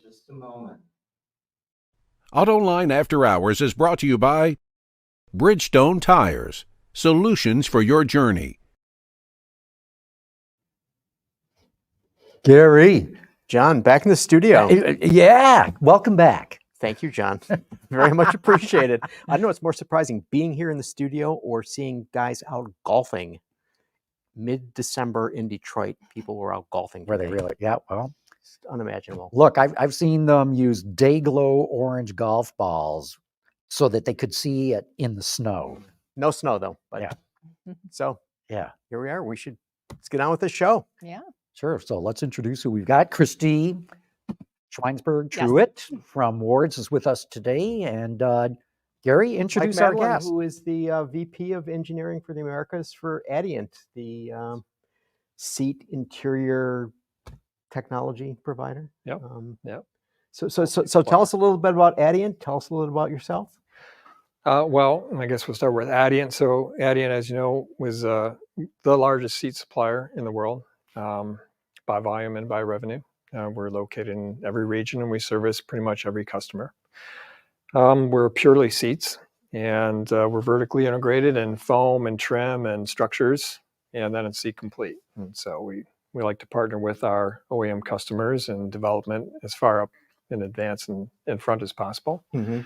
Just a moment. AutoLine After Hours is brought to you by Bridgestone Tires, solutions for your journey. Gary. John, back in the studio. Yeah, welcome back. Thank you, John. Very much appreciated. I don't know what's more surprising, being here in the studio or seeing guys out golfing. Mid-December in Detroit, people were out golfing. Were they today. really? Yeah, well. It's unimaginable. Look, I've seen them use Day-Glo orange golf balls so that they could see it in the snow. No snow, though. But Yeah. So, Yeah. Here we are. Let's get on with the show. Yeah. Sure. So let's introduce who we've got. Christie Schweinsberg Truitt from Wards is with us today. And Gary, introduce our Maddelein, guest. who is the VP of Engineering for the Americas for Adient, the seat interior technology provider. Yep. So tell us a little bit about Adient. Tell us a little about yourself. Well, I guess we'll start with Adient. So Adient, as you know, was the largest seat supplier in the world by volume and by revenue. We're located in every region and we service pretty much every customer. We're purely seats and we're vertically integrated in foam and trim and structures and then in seat complete. And so we like to partner with our OEM customers in development as far up in advance and in front as possible. Mm-hmm.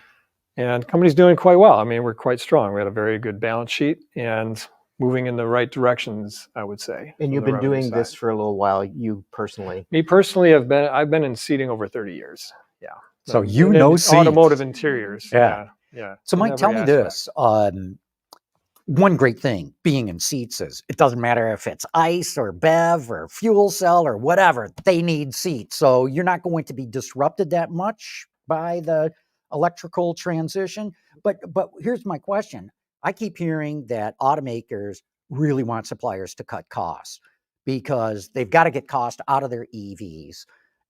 And the company's doing quite well. I mean, we're quite strong. We had a very good balance sheet and moving in the right directions, I would say. And you've been doing this for a little while, you personally? Me personally, I've been in seating over 30 years. Yeah. So you know seats. Automotive interiors. Yeah. Yeah. So Mike, tell me this. One great thing being in seats is it doesn't matter if it's ICE or BEV or fuel cell or whatever, they need seats. So you're not going to be disrupted that much by the electrical transition. But here's my question. I keep hearing that automakers really want suppliers to cut costs because they've got to get cost out of their EVs.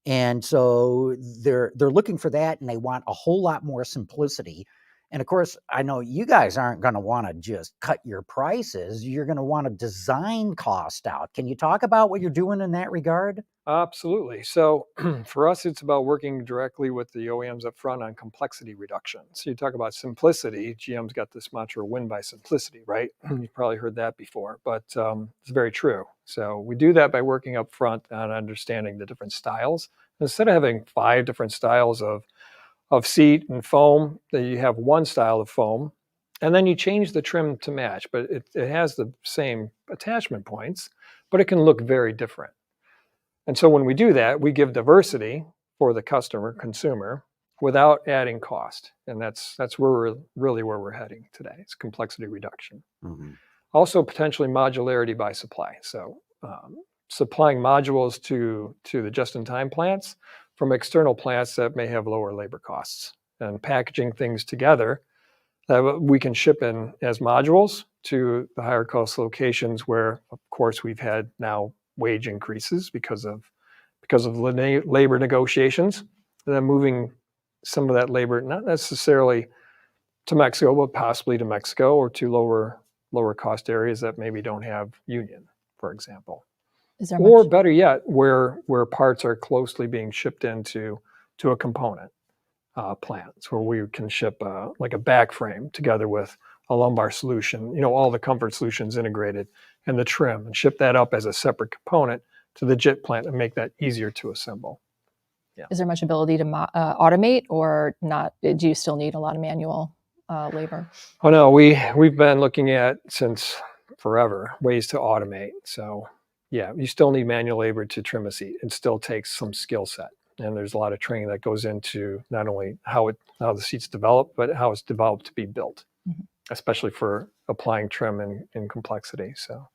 And so they're looking for that and they want a whole lot more simplicity. And of course, I know you guys aren't going to want to just cut your prices. You're going to want to design cost out. Can you talk about what you're doing in that regard? Absolutely. So for us, it's about working directly with the OEMs up front on complexity reduction. So you talk about simplicity. GM's got this mantra, win by simplicity, right? You've probably heard that before, but it's very true. So we do that by working up front on understanding the different styles. Instead of having 5 different styles of seat and foam, that you have one style of foam, and then you change the trim to match, but it has the same attachment points, but it can look very different. And so when we do that, we give diversity for the consumer, without adding cost. And that's where we're heading today. It's complexity reduction. Mm-hmm. Also potentially modularity by supply. So supplying modules to the just-in-time plants from external plants that may have lower labor costs, and packaging things together that we can ship in as modules to the higher cost locations where, of course, we've had now wage increases because of labor negotiations, and then moving some of that labor, not necessarily to Mexico, but possibly to Mexico or to lower cost areas that maybe don't have union, for example. Or better yet, where parts are closely being shipped into a component plant, where we can ship like a back frame together with a lumbar solution, all the comfort solutions integrated, and the trim, and ship that up as a separate component to the JIT plant and make that easier to assemble. Yeah. Is there much ability to automate or not? Do you still need a lot of manual labor? Oh no, we've been looking at since forever ways to automate. So yeah, you still need manual labor to trim a seat. It still takes some skill set. And there's a lot of training that goes into not only how the seat's developed, but how it's developed to be built, mm-hmm. especially for applying trim and complexity. So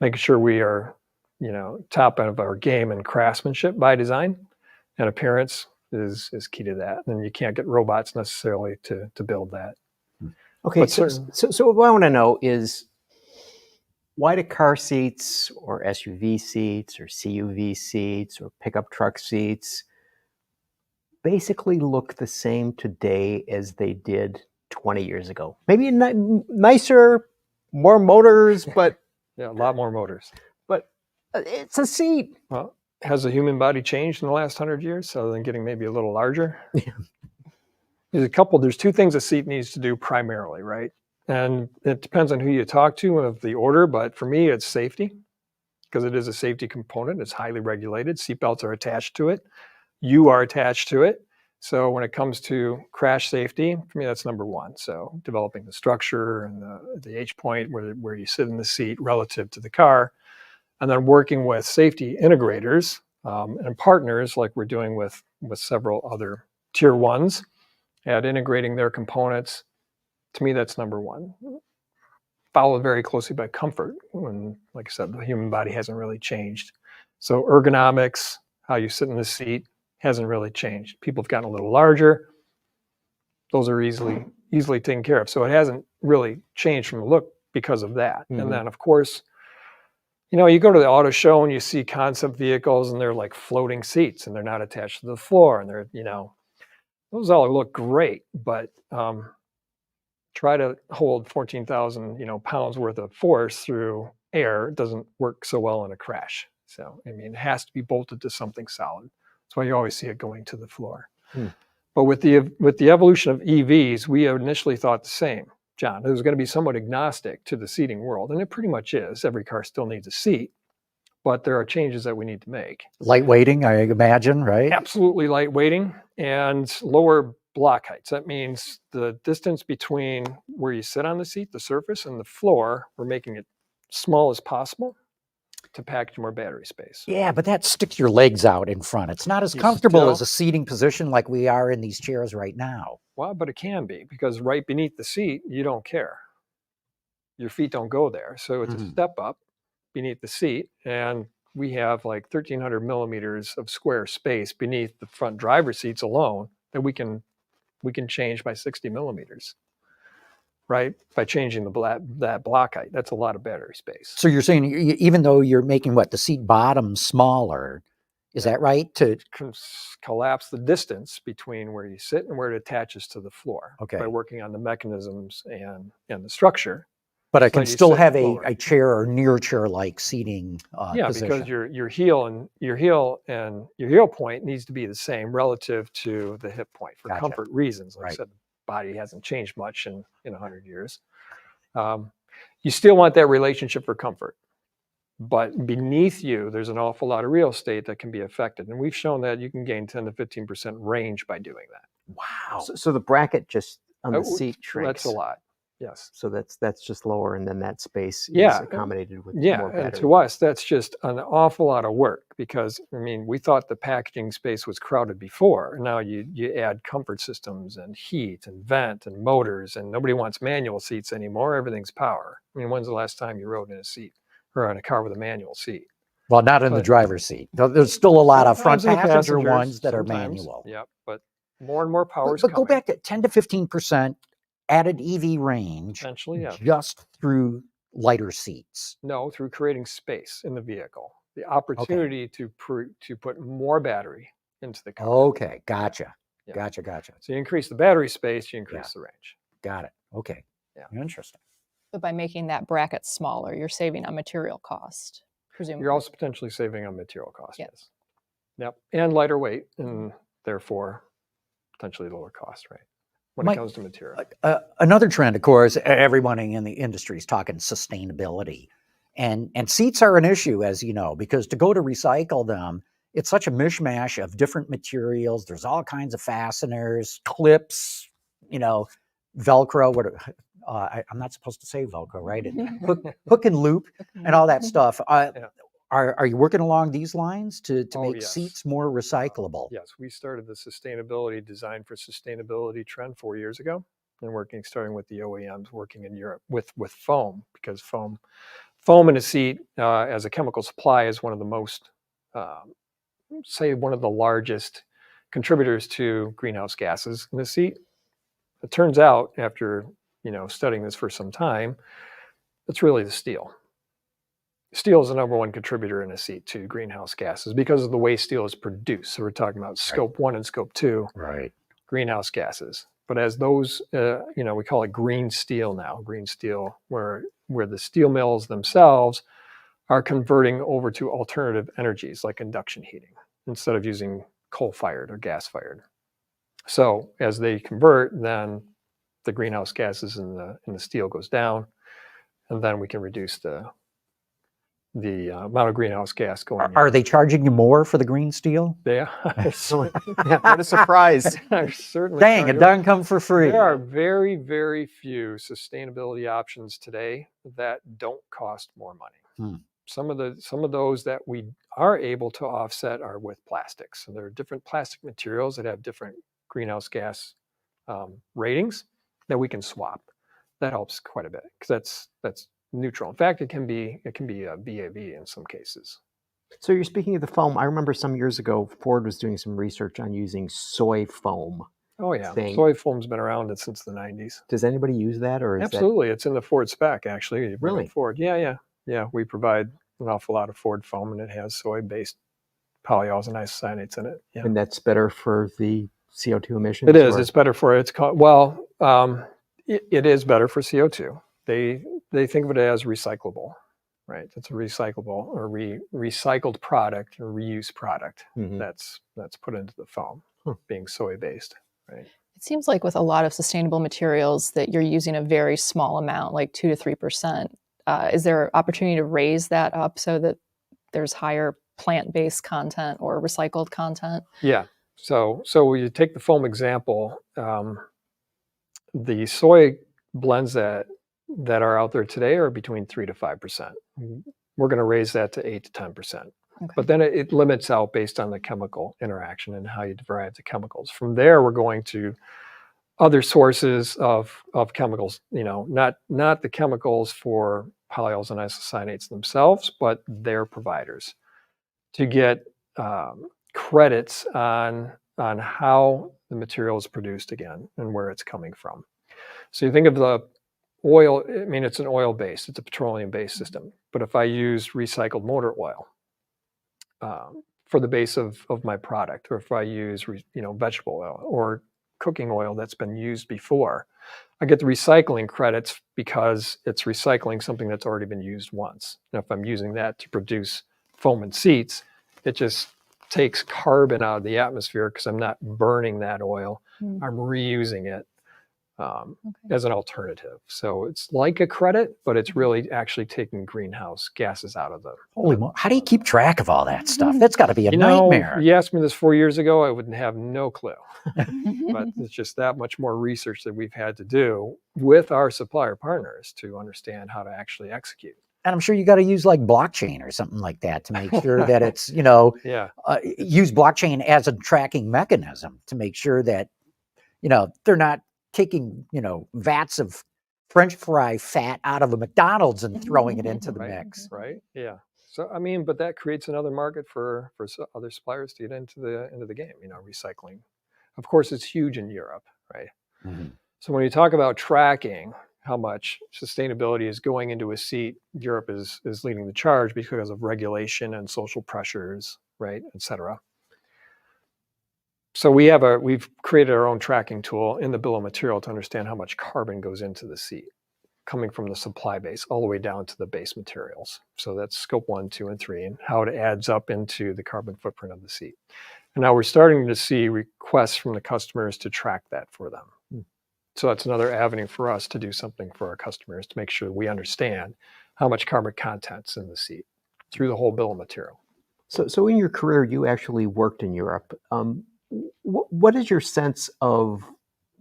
making sure we are, top of our game in craftsmanship by design and appearance is key to that. And you can't get robots necessarily to build that. Okay, so what I want to know is, why do car seats or SUV seats or CUV seats or pickup truck seats basically look the same today as they did 20 years ago? Maybe nicer, more motors, but... Yeah, a lot more motors. But it's a seat. Well, has the human body changed in the last 100 years other than getting maybe a little larger? There's two things a seat needs to do primarily, right? And it depends on who you talk to and of the order, but for me, it's safety, because it is a safety component. It's highly regulated. Seatbelts are attached to it. You are attached to it. So when it comes to crash safety, for me, that's number one. So developing the structure and the H point where you sit in the seat relative to the car, and then working with safety integrators and partners like we're doing with several other tier ones at integrating their components. To me, that's number one. Followed very closely by comfort, when, like I said, the human body hasn't really changed. So ergonomics, how you sit in the seat, hasn't really changed. People have gotten a little larger. Those are easily taken care of. So it hasn't really changed from the look because of that. Mm-hmm. And then, of course, you go to the auto show and you see concept vehicles and they're like floating seats and they're not attached to the floor, and they're, those all look great, but try to hold 14,000, pounds worth of force through air. It doesn't work so well in a crash. So, it has to be bolted to something solid. That's why you always see it going to the floor. But with the evolution of EVs, we initially thought the same, John. It was going to be somewhat agnostic to the seating world, and it pretty much is. Every car still needs a seat, but there are changes that we need to make. Lightweighting, I imagine, right? Absolutely lightweighting and lower block heights. That means the distance between where you sit on the seat, the surface, and the floor, we're making it small as possible to package more battery space. Yeah, but that sticks your legs out in front. It's not as comfortable as a seating position like we are in these chairs right now. Well, but it can be, because right beneath the seat, you don't care. Your feet don't go there. So it's a step up beneath the seat, and we have like 1,300 millimeters of square space beneath the front driver's seats alone that we can change by 60 millimeters, right? By changing that block height. That's a lot of battery space. So you're saying even though you're making the seat bottom smaller, is that right? To collapse the distance between where you sit and where it attaches to the floor. Okay. By working on the mechanisms and the structure. But I can still have lower. a chair or near chair-like seating position. Because your heel point needs to be the same relative to the hip point for comfort reasons. Like I said, the body hasn't changed much in 100 years. You still want that relationship for comfort, but beneath you, there's an awful lot of real estate that can be affected, and we've shown that you can gain 10 to 15% range by doing that. Wow! So the bracket just on the seat shrinks. That's a lot. Yes. So that's just lower, and then that space is accommodated with more battery. And to us, that's just an awful lot of work, because we thought the packaging space was crowded before. And now you add comfort systems and heat and vent and motors, and nobody wants manual seats anymore. Everything's power. When's the last time you rode in a seat or in a car with a manual seat? Well, not in the driver's seat. There's still a lot of front Sometimes passenger ones that are manual. Yeah, but more and more power is But go coming. back to 10 to 15% added EV range, Potentially, yeah. just through lighter seats. No, through creating space in the vehicle, the opportunity to put more battery into the car. Okay, gotcha. Yeah. Gotcha. So you increase the battery space, you increase the range. Got it. Okay. Yeah. Interesting. But by making that bracket smaller, you're saving on material cost, presumably. You're also potentially saving on material costs. Yeah. Yes. Yep. And lighter weight, and therefore potentially lower cost, right? When it comes to material. Another trend, of course, everyone in the industry is talking sustainability. And seats are an issue, as you know, because to go to recycle them, it's such a mishmash of different materials. There's all kinds of fasteners, clips, Velcro. I'm not supposed to say Velcro, right? Hook and loop and all that stuff. Are you working along these lines to make seats more recyclable? Yes, we started the sustainability design for sustainability trend 4 years ago, and starting with the OEMs, working in Europe with foam, because foam in a seat as a chemical supply is one of the most, one of the largest contributors to greenhouse gases in the seat. It turns out, after studying this for some time, it's really the steel. Steel is the number one contributor in a seat to greenhouse gases because of the way steel is produced. So we're talking about scope 1 and scope 2 greenhouse gases. But as those, we call it green steel now, where the steel mills themselves are converting over to alternative energies like induction heating instead of using coal-fired or gas-fired. So as they convert, then the greenhouse gases in the steel goes down, and then we can reduce the amount of greenhouse gas going. Are they charging you more for the green steel? Yeah. What a surprise. Certainly. Dang, it doesn't come for free. There are very, very few sustainability options today that don't cost more money. Some of those that we are able to offset are with plastics. So there are different plastic materials that have different greenhouse gas ratings that we can swap. That helps quite a bit because that's neutral. In fact, it can be a VAV in some cases. So you're speaking of the foam. I remember some years ago, Ford was doing some research on using soy foam. Oh yeah, thing. soy foam's been around since the 90s. Does anybody use that, or is Absolutely, it's in the Ford spec actually. Really? Ford, yeah. We provide an awful lot of Ford foam, and it has soy-based polyols and isocyanates in it. Yeah. And that's better for the CO2 emissions? It is. It's better for it is better for CO2. They think of it as recyclable, right? It's a recyclable or recycled product or reuse product that's put into the foam, being soy-based, right? It seems like with a lot of sustainable materials that you're using a very small amount, like 2 to 3%. Is there opportunity to raise that up so that there's higher plant-based content or recycled content? Yeah. So when you take the foam example, the soy blends that are out there today are between 3 to 5%. We're going to raise that to 8 to 10%. Okay. But then it limits out based on the chemical interaction and how you derive the chemicals. From there, we're going to other sources of chemicals, not the chemicals for polyols and isocyanates themselves, but their providers, to get credits on how the material is produced again and where it's coming from. So you think of the oil, it's an oil base, it's a petroleum based system. But if I use recycled motor oil for the base of my product, or if I use vegetable oil or cooking oil that's been used before, I get the recycling credits because it's recycling something that's already been used once. And if I'm using that to produce foam and seats, it just takes carbon out of the atmosphere because I'm not burning that oil. I'm reusing it as an alternative. So it's like a credit, but it's really actually taking greenhouse gases out of the. Holy moly. How do you keep track of all that stuff? That's got to be a nightmare. You asked me this 4 years ago, I wouldn't have no clue. But it's just that much more research that we've had to do with our supplier partners to understand how to actually execute. And I'm sure you got to use like blockchain or something like that to make sure that it's, use blockchain as a tracking mechanism to make sure that, they're not taking, vats of French fry fat out of a McDonald's and throwing it into the mix. Right. Yeah. So, but that creates another market for other suppliers to get into the game, recycling. Of course, it's huge in Europe, right? Mm-hmm. So when you talk about tracking how much sustainability is going into a seat, Europe is leading the charge because of regulation and social pressures, right, et cetera. So we've created our own tracking tool in the bill of material to understand how much carbon goes into the seat, coming from the supply base all the way down to the base materials. So that's scope 1, 2, and 3, and how it adds up into the carbon footprint of the seat. And now we're starting to see requests from the customers to track that for them. So that's another avenue for us to do something for our customers to make sure we understand how much carbon content's in the seat through the whole bill of material. So in your career, you actually worked in Europe. What is your sense of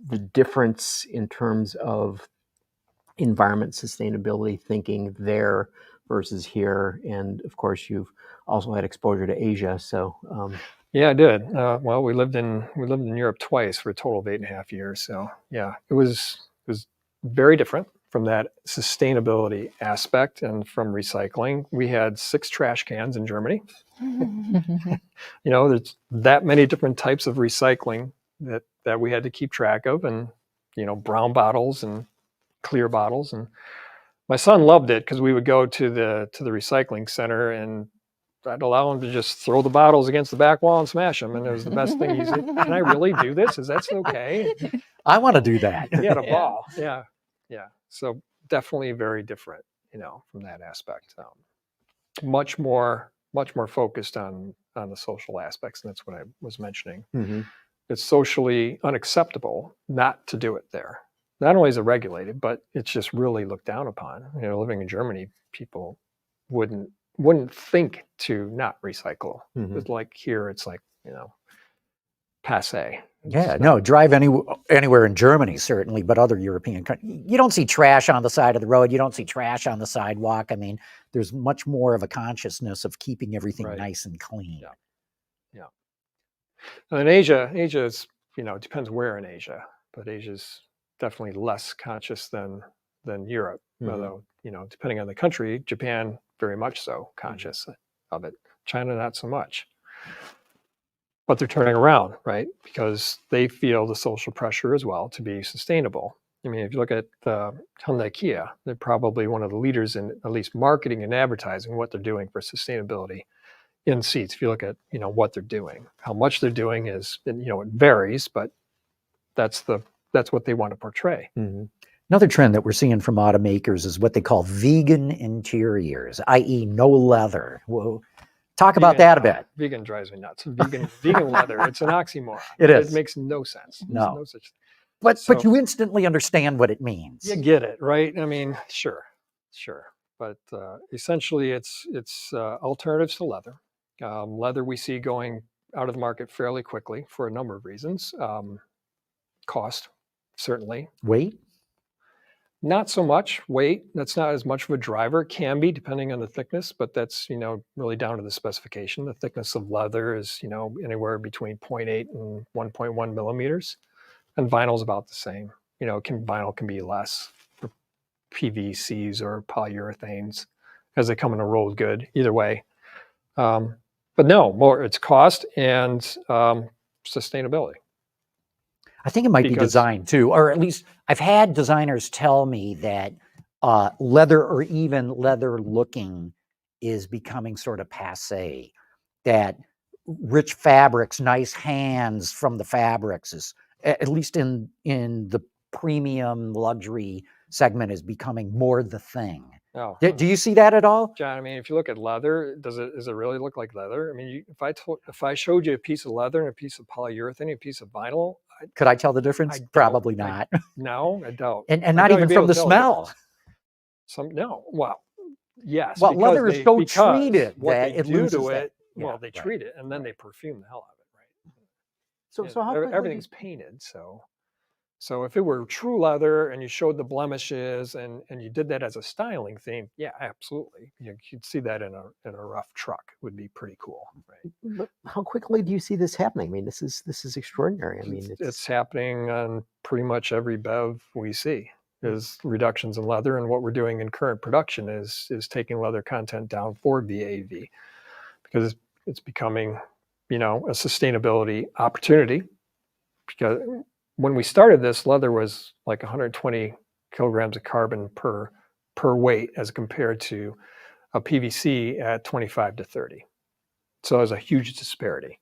the difference in terms of environment sustainability thinking there versus here? And of course, you've also had exposure to Asia. So yeah, I did. Well, we lived in Europe twice for a total of 8.5 years. So yeah, it was very different from that sustainability aspect and from recycling. We had 6 trash cans in Germany. There's that many different types of recycling that we had to keep track of, and brown bottles and clear bottles. And my son loved it because we would go to the recycling center and I'd allow him to just throw the bottles against the back wall and smash them. And it was the best thing. He said, "Can I really do this? Is that okay?" I want to do that. He had a ball. Yeah. So definitely very different, from that aspect. much more focused on the social aspects, and that's what I was mentioning. Mm-hmm. It's socially unacceptable not to do it there. Not only is it regulated, but it's just really looked down upon. Living in Germany, people wouldn't think to not recycle. Mm-hmm. It's like here, it's like, passe. Yeah, no, drive anywhere in Germany, certainly, but other European countries, you don't see trash on the side of the road. You don't see trash on the sidewalk. I mean, there's much more of a consciousness of keeping everything Right. nice and clean. Yeah. And in Asia is, it depends where in Asia, but Asia's definitely less conscious than Europe. Mm-hmm. Although, depending on the country, Japan very much so conscious of it. China not so much. But they're turning around, right? Because they feel the social pressure as well to be sustainable. I mean, if you look at Hyundai Kia, they're probably one of the leaders in at least marketing and advertising what they're doing for sustainability in seats. If you look at, what they're doing, how much they're doing is, it varies, but that's what they want to portray. Mm-hmm. Another trend that we're seeing from automakers is what they call vegan interiors, i.e. no leather. Well, talk about that a bit. Vegan drives me nuts. Vegan leather, it's an oxymoron. It is. It makes no sense. No. There's no such thing. But you instantly understand what it means. You get it, right? I mean, sure. But essentially, it's alternatives to leather. Leather we see going out of the market fairly quickly for a number of reasons. Cost, certainly. Weight? Not so much weight. That's not as much of a driver. It can be depending on the thickness, but that's, really down to the specification. The thickness of leather is, anywhere between 0.8 and 1.1 millimeters. And vinyl's about the same. Vinyl can be less for PVCs or polyurethanes as they come in a rolled good, either way. But no, more it's cost and sustainability. I think it might be design too, or at least I've had designers tell me that leather or even leather looking is becoming sort of passe, that rich fabrics, nice hands from the fabrics is, at least in the premium luxury segment, is becoming more the thing. Oh. Do you see that at all? John, I mean, if you look at leather, does it really look like leather? I mean, if I showed you a piece of leather and a piece of polyurethane and a piece of vinyl, could I tell the difference? Probably not. No, I don't. And not even from the smell. No. Well, yes. Well, leather is so treated that it loses it. Yeah, well, they treat it and then they perfume the hell out of it, right? So how everything's painted. So if it were true leather and you showed the blemishes and you did that as a styling theme, yeah, absolutely. You'd see that in a rough truck. Would be pretty cool, right? But how quickly do you see this happening? I mean, this is extraordinary. I mean, it's happening on pretty much every BEV we see is reductions in leather, and what we're doing in current production is taking leather content down for VAV because it's becoming, a sustainability opportunity. Because when we started this, leather was like 120 kilograms of carbon per weight as compared to a PVC at 25 to 30. So there's a huge disparity.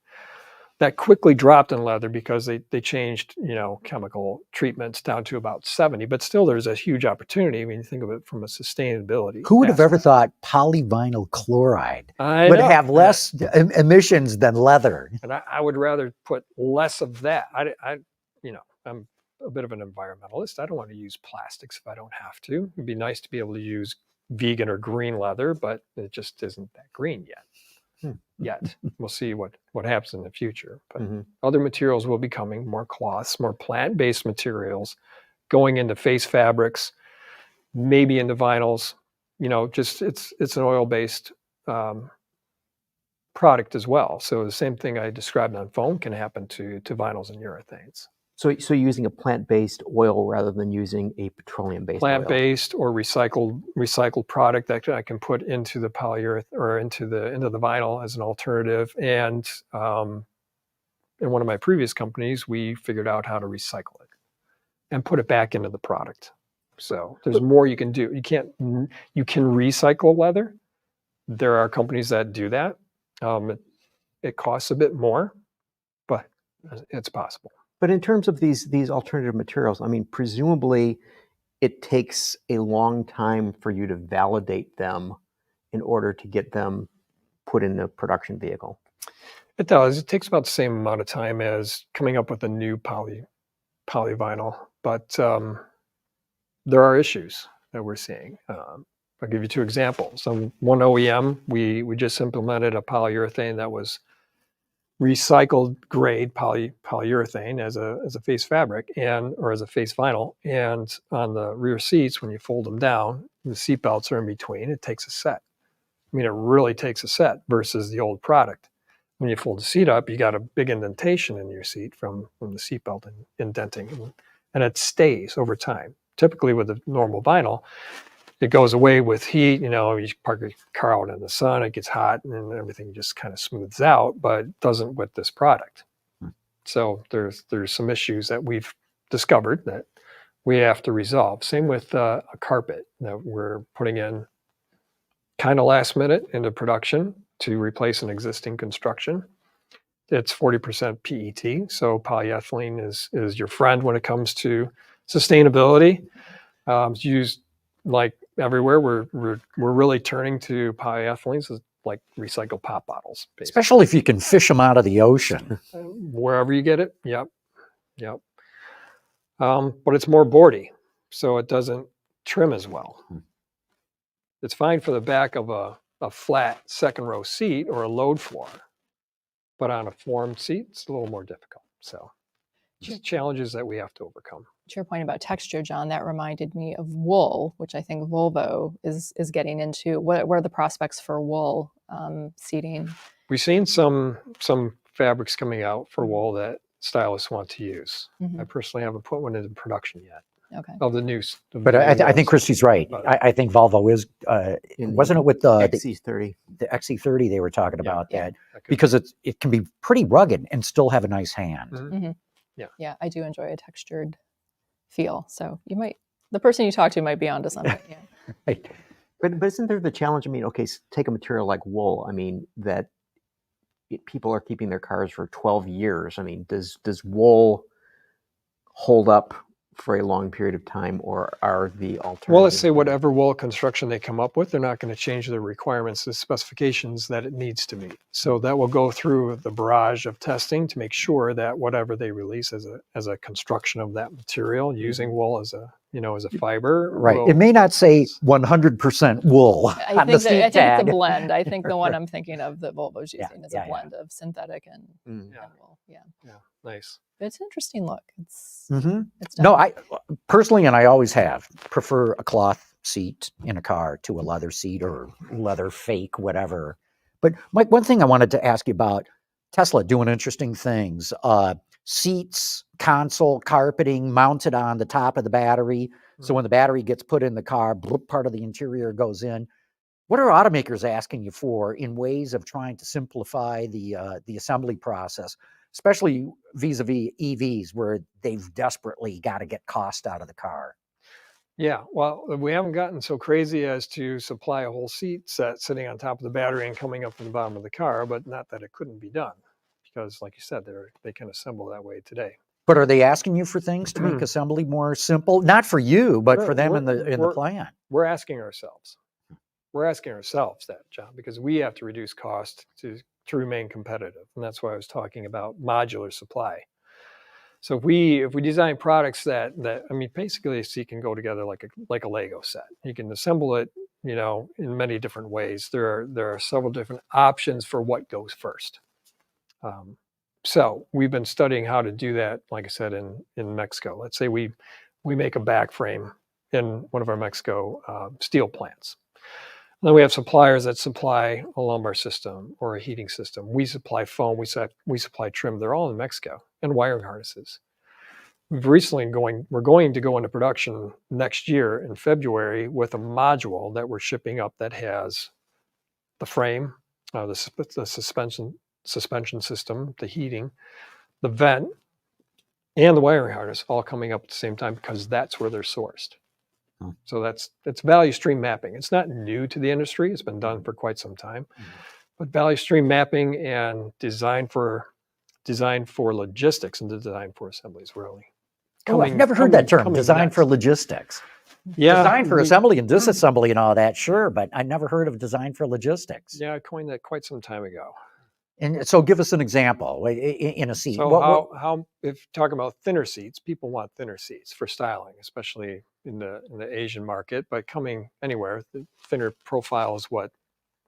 That quickly dropped in leather because they changed, chemical treatments down to about 70. But still, there's a huge opportunity when you think of it from a sustainability. Who would have ever thought polyvinyl chloride would know. have less emissions than leather? And I would rather put less of that. I'm a bit of an environmentalist. I don't want to use plastics if I don't have to. It'd be nice to be able to use vegan or green leather, but it just isn't that green yet. We'll see what happens in the future. But other materials will be coming, more cloths, more plant-based materials, going into face fabrics, maybe into vinyls. Just it's an oil-based product as well. So the same thing I described on foam can happen to vinyls and urethanes. So using a plant-based oil rather than using a petroleum-based oil. Plant-based or recycled product that I can put into the polyurethane or into the vinyl as an alternative. And in one of my previous companies, we figured out how to recycle it and put it back into the product. So there's more you can do. You can recycle leather. There are companies that do that. It costs a bit more, but it's possible. But in terms of these alternative materials, I mean, presumably it takes a long time for you to validate them in order to get them put in a production vehicle? It does. It takes about the same amount of time as coming up with a new polyvinyl, but there are issues that we're seeing. I'll give you 2 examples. So one OEM, we just implemented a polyurethane that was recycled grade polyurethane as a face fabric or as a face vinyl. And on the rear seats, when you fold them down, the seat belts are in between. It takes a set. I mean, it really takes a set versus the old product. When you fold the seat up, you got a big indentation in your seat from the seat belt indenting, and it stays over time. Typically with a normal vinyl, it goes away with heat. You park your car out in the sun, it gets hot, and everything just kind of smooths out, but it doesn't with this product. So there's some issues that we've discovered that we have to resolve. Same with a carpet that we're putting in kind of last minute into production to replace an existing construction. It's 40% PET, so polyethylene is your friend when it comes to sustainability. It's used like everywhere. We're really turning to polyethylenes as like recycled pop bottles, basically. Especially if you can fish them out of the ocean. Wherever you get it, yep. But it's more boardy, so it doesn't trim as well. It's fine for the back of a flat second row seat or a load floor, but on a formed seat, it's a little more difficult. So just challenges that we have to overcome. To your point about texture, John, that reminded me of wool, which I think Volvo is getting into. What are the prospects for wool seating? We've seen some fabrics coming out for wool that stylists want to use. I personally haven't put one into production yet. Okay. Of the news. But I think Christie's right. I think Volvo is, wasn't it with the XC30? The XC30 they were talking about Yeah. that, because it can be pretty rugged and still have a nice hand. Mhm. Yeah, I do enjoy a textured feel. So the person you talk to might be onto something. Yeah. Right. But isn't there the challenge? I mean, okay, take a material like wool. I mean, that people are keeping their cars for 12 years. I mean, does wool hold up for a long period of time, or are the alternatives? Well, let's say whatever wool construction they come up with, they're not going to change the requirements, the specifications that it needs to meet. So that will go through the barrage of testing to make sure that whatever they release as a construction of that material, using wool as a fiber. Right. It may not say 100% wool on the seat I think tag. it's a blend. I think the one I'm thinking of that Volvo's using is a yeah. blend of synthetic and wool. Yeah. Nice. It's an interesting look. It's No, I personally, and I always have, prefer a cloth seat in a car to a leather seat or leather fake, whatever. But Mike, one thing I wanted to ask you about, Tesla doing interesting things. Seats, console, carpeting mounted on the top of the battery. So when the battery gets put in the car, part of the interior goes in. What are automakers asking you for in ways of trying to simplify the assembly process, especially vis-a-vis EVs, where they've desperately got to get cost out of the car? Yeah, well, we haven't gotten so crazy as to supply a whole seat set sitting on top of the battery and coming up from the bottom of the car, but not that it couldn't be done, because like you said, they can assemble that way today. But are they asking you for things to make assembly more simple? Not for you, but for them in the plant. We're asking ourselves. We're asking ourselves that, John, because we have to reduce cost to remain competitive, and that's why I was talking about modular supply. So if we design products that I mean, basically a seat can go together like a Lego set. You can assemble it, in many different ways. There are several different options for what goes first. So we've been studying how to do that, like I said, in Mexico. Let's say we make a back frame in one of our Mexico steel plants. And then we have suppliers that supply a lumbar system or a heating system. We supply foam, we supply trim. They're all in Mexico, and wiring harnesses. We're going to go into production next year in February with a module that we're shipping up that has the frame, the suspension system, the heating, the vent, and the wiring harness all coming up at the same time, because that's where they're sourced. So that's value stream mapping. It's not new to the industry. It's been done for quite some time. But value stream mapping and design for logistics and design for assembly is really Oh, I've never heard that term, coming design next. for logistics. Yeah, Design for we- assembly and disassembly and all that, sure, but I never heard of design for logistics. Yeah, I coined that quite some time ago. And so give us an example in a seat. So What- how if talking about thinner seats, people want thinner seats for styling, especially in the Asian market. But coming anywhere, the thinner profile is what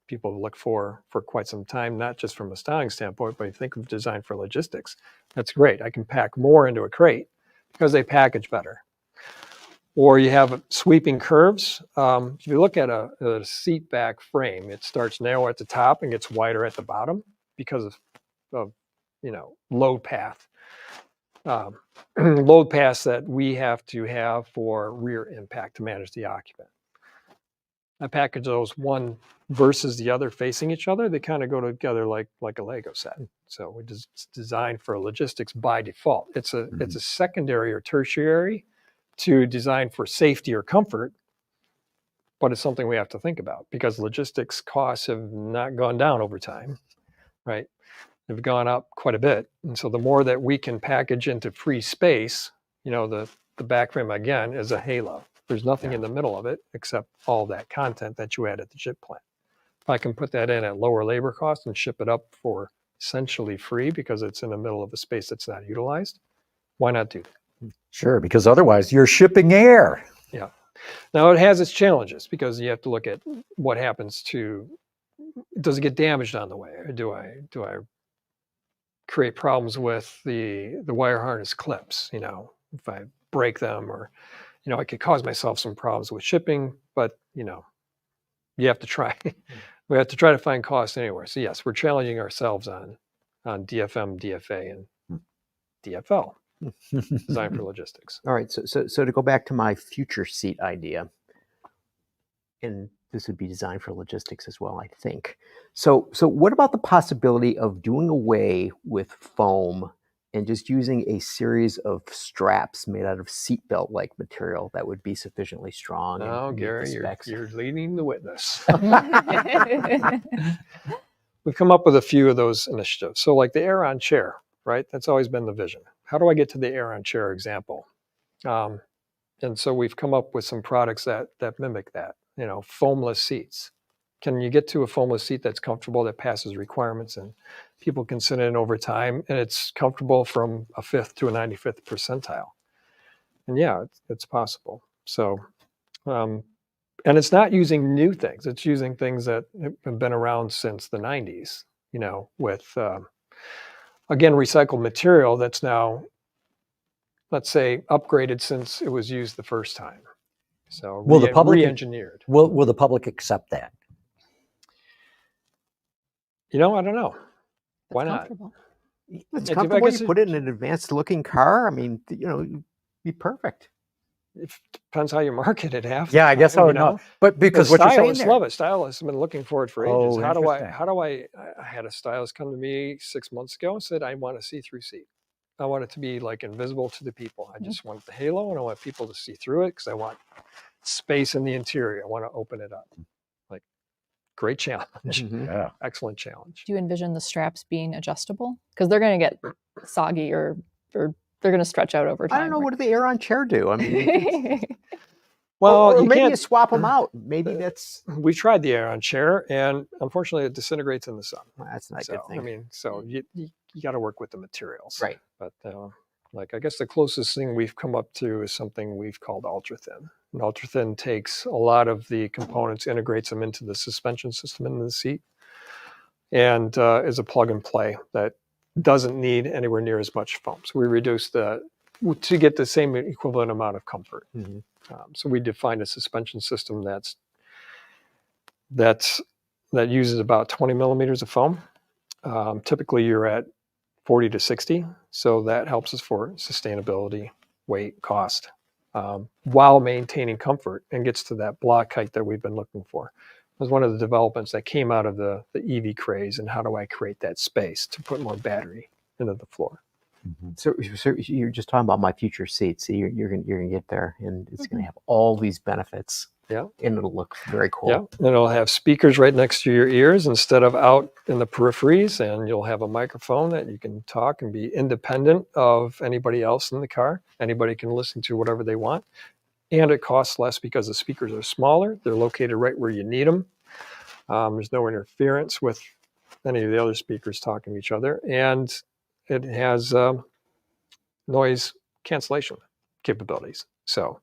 people look for quite some time, not just from a styling standpoint, but you think of design for logistics. That's great. I can pack more into a crate because they package better. Or you have sweeping curves. If you look at a seat back frame, it starts narrow at the top and gets wider at the bottom because of load path. Load paths that we have to have for rear impact to manage the occupant. I package those one versus the other facing each other. They kind of go together like a Lego set. So we just design for logistics by default. It's a secondary or tertiary to design for safety or comfort, but it's something we have to think about because logistics costs have not gone down over time, right? They've gone up quite a bit. And so the more that we can package into free space, the back frame again is a halo. There's nothing in the middle of it except all that content that you add at the chip plant. If I can put that in at lower labor cost and ship it up for essentially free because it's in the middle of a space that's not utilized, why not do that? Sure, because otherwise you're shipping air. Yeah. Now it has its challenges because you have to look at what happens to, does it get damaged on the way? Or do I create problems with the wire harness clips, if I break them or, I could cause myself some problems with shipping, but, you have to try. We have to try to find cost anywhere. So yes, we're challenging ourselves on DFM, DFA, and DFL, design for logistics. All right, so to go back to my future seat idea, and this would be designed for logistics as well, I think. So what about the possibility of doing away with foam and just using a series of straps made out of seatbelt-like material that would be sufficiently strong? Oh, and meet the Gary, specs? you're leading the witness. We've come up with a few of those initiatives. So like the air-on chair, right? That's always been the vision. How do I get to the air-on chair example? And so we've come up with some products that mimic that, foamless seats. Can you get to a foamless seat that's comfortable, that passes requirements, and people can sit in over time, and it's comfortable from a 5th to a 95th percentile? And yeah, it's possible. So, and it's not using new things. It's using things that have been around since the 90s, with, again, recycled material that's now, let's say, upgraded since it was used the first time. So Will the public re-engineered. Will the public accept that? I don't know. Why not? Comfortable. It's I comfortable. guess You put it in an advanced-looking car. I mean, it'd be perfect. It depends how you market it. Half. Yeah, I guess I would know. But because what you're saying stylists there, love it. Stylists have been looking for it for ages. Oh, How do interesting. I had a stylist come to me 6 months ago and said, I want a see-through seat. I want it to be like invisible to the people. I just want the halo and I want people to see through it because I want space in the interior. I want to open it up. Like, great challenge. Mhm. Yeah. Excellent challenge. Do you envision the straps being adjustable? Because they're going to get soggy or they're going to stretch out over time. I don't know, what do the air-on chair do? I mean, Well, or you maybe can't. you swap them out. Maybe that's We tried the air-on chair, and unfortunately, it disintegrates in the sun. that's not a So, good thing. I mean, so you got to work with the materials. Right. But I guess the closest thing we've come up to is something we've called ultra thin. And ultra thin takes a lot of the components, integrates them into the suspension system in the seat, and is a plug and play that doesn't need anywhere near as much foam. So we reduce to get the same equivalent amount of comfort. Mhm. So we define a suspension system that uses about 20 millimeters of foam. Typically, you're at 40 to 60, so that helps us for sustainability, weight, cost, while maintaining comfort and gets to that block height that we've been looking for. It was one of the developments that came out of the EV craze, and how do I create that space to put more battery into the floor? So you're just talking about my future seat. So you're gonna get there, and it's gonna have all these benefits. Yeah. And it'll look very cool. Yeah, and it'll have speakers right next to your ears instead of out in the peripheries, and you'll have a microphone that you can talk and be independent of anybody else in the car. Anybody can listen to whatever they want, and it costs less because the speakers are smaller. They're located right where you need them. There's no interference with any of the other speakers talking to each other, and it has noise cancellation capabilities. So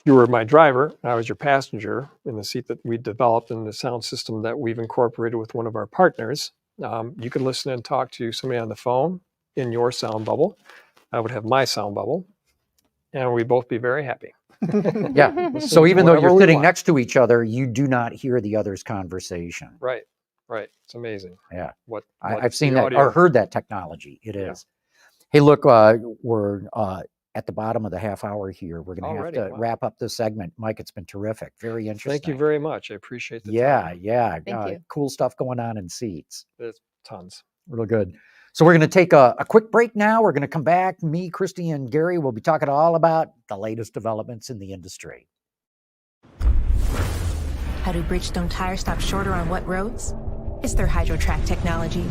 you were my driver, I was your passenger in the seat that we developed in the sound system that we've incorporated with one of our partners. You could listen and talk to somebody on the phone in your sound bubble. I would have my sound bubble, and we'd both be very happy. Yeah. Listen So to even though whatever you're we sitting want. next to each other, you do not hear the other's conversation. Right, right. It's amazing. Yeah. What I've seen the that audio- or heard that technology. It Yeah. is. Hey, look, we're at the bottom of the half hour here. We're going to have Already? to Wow. wrap up this segment. Mike, it's been terrific. Very interesting. Thank you very much. I appreciate the Yeah, time. yeah. Thank you. Cool stuff going on in seats. There's tons. Real good. So we're going to take a quick break now. We're going to come back. Me, Christie, and Gary will be talking all about the latest developments in the industry. How do Bridgestone tires stop shorter on what roads? It's their HydroTrack technology.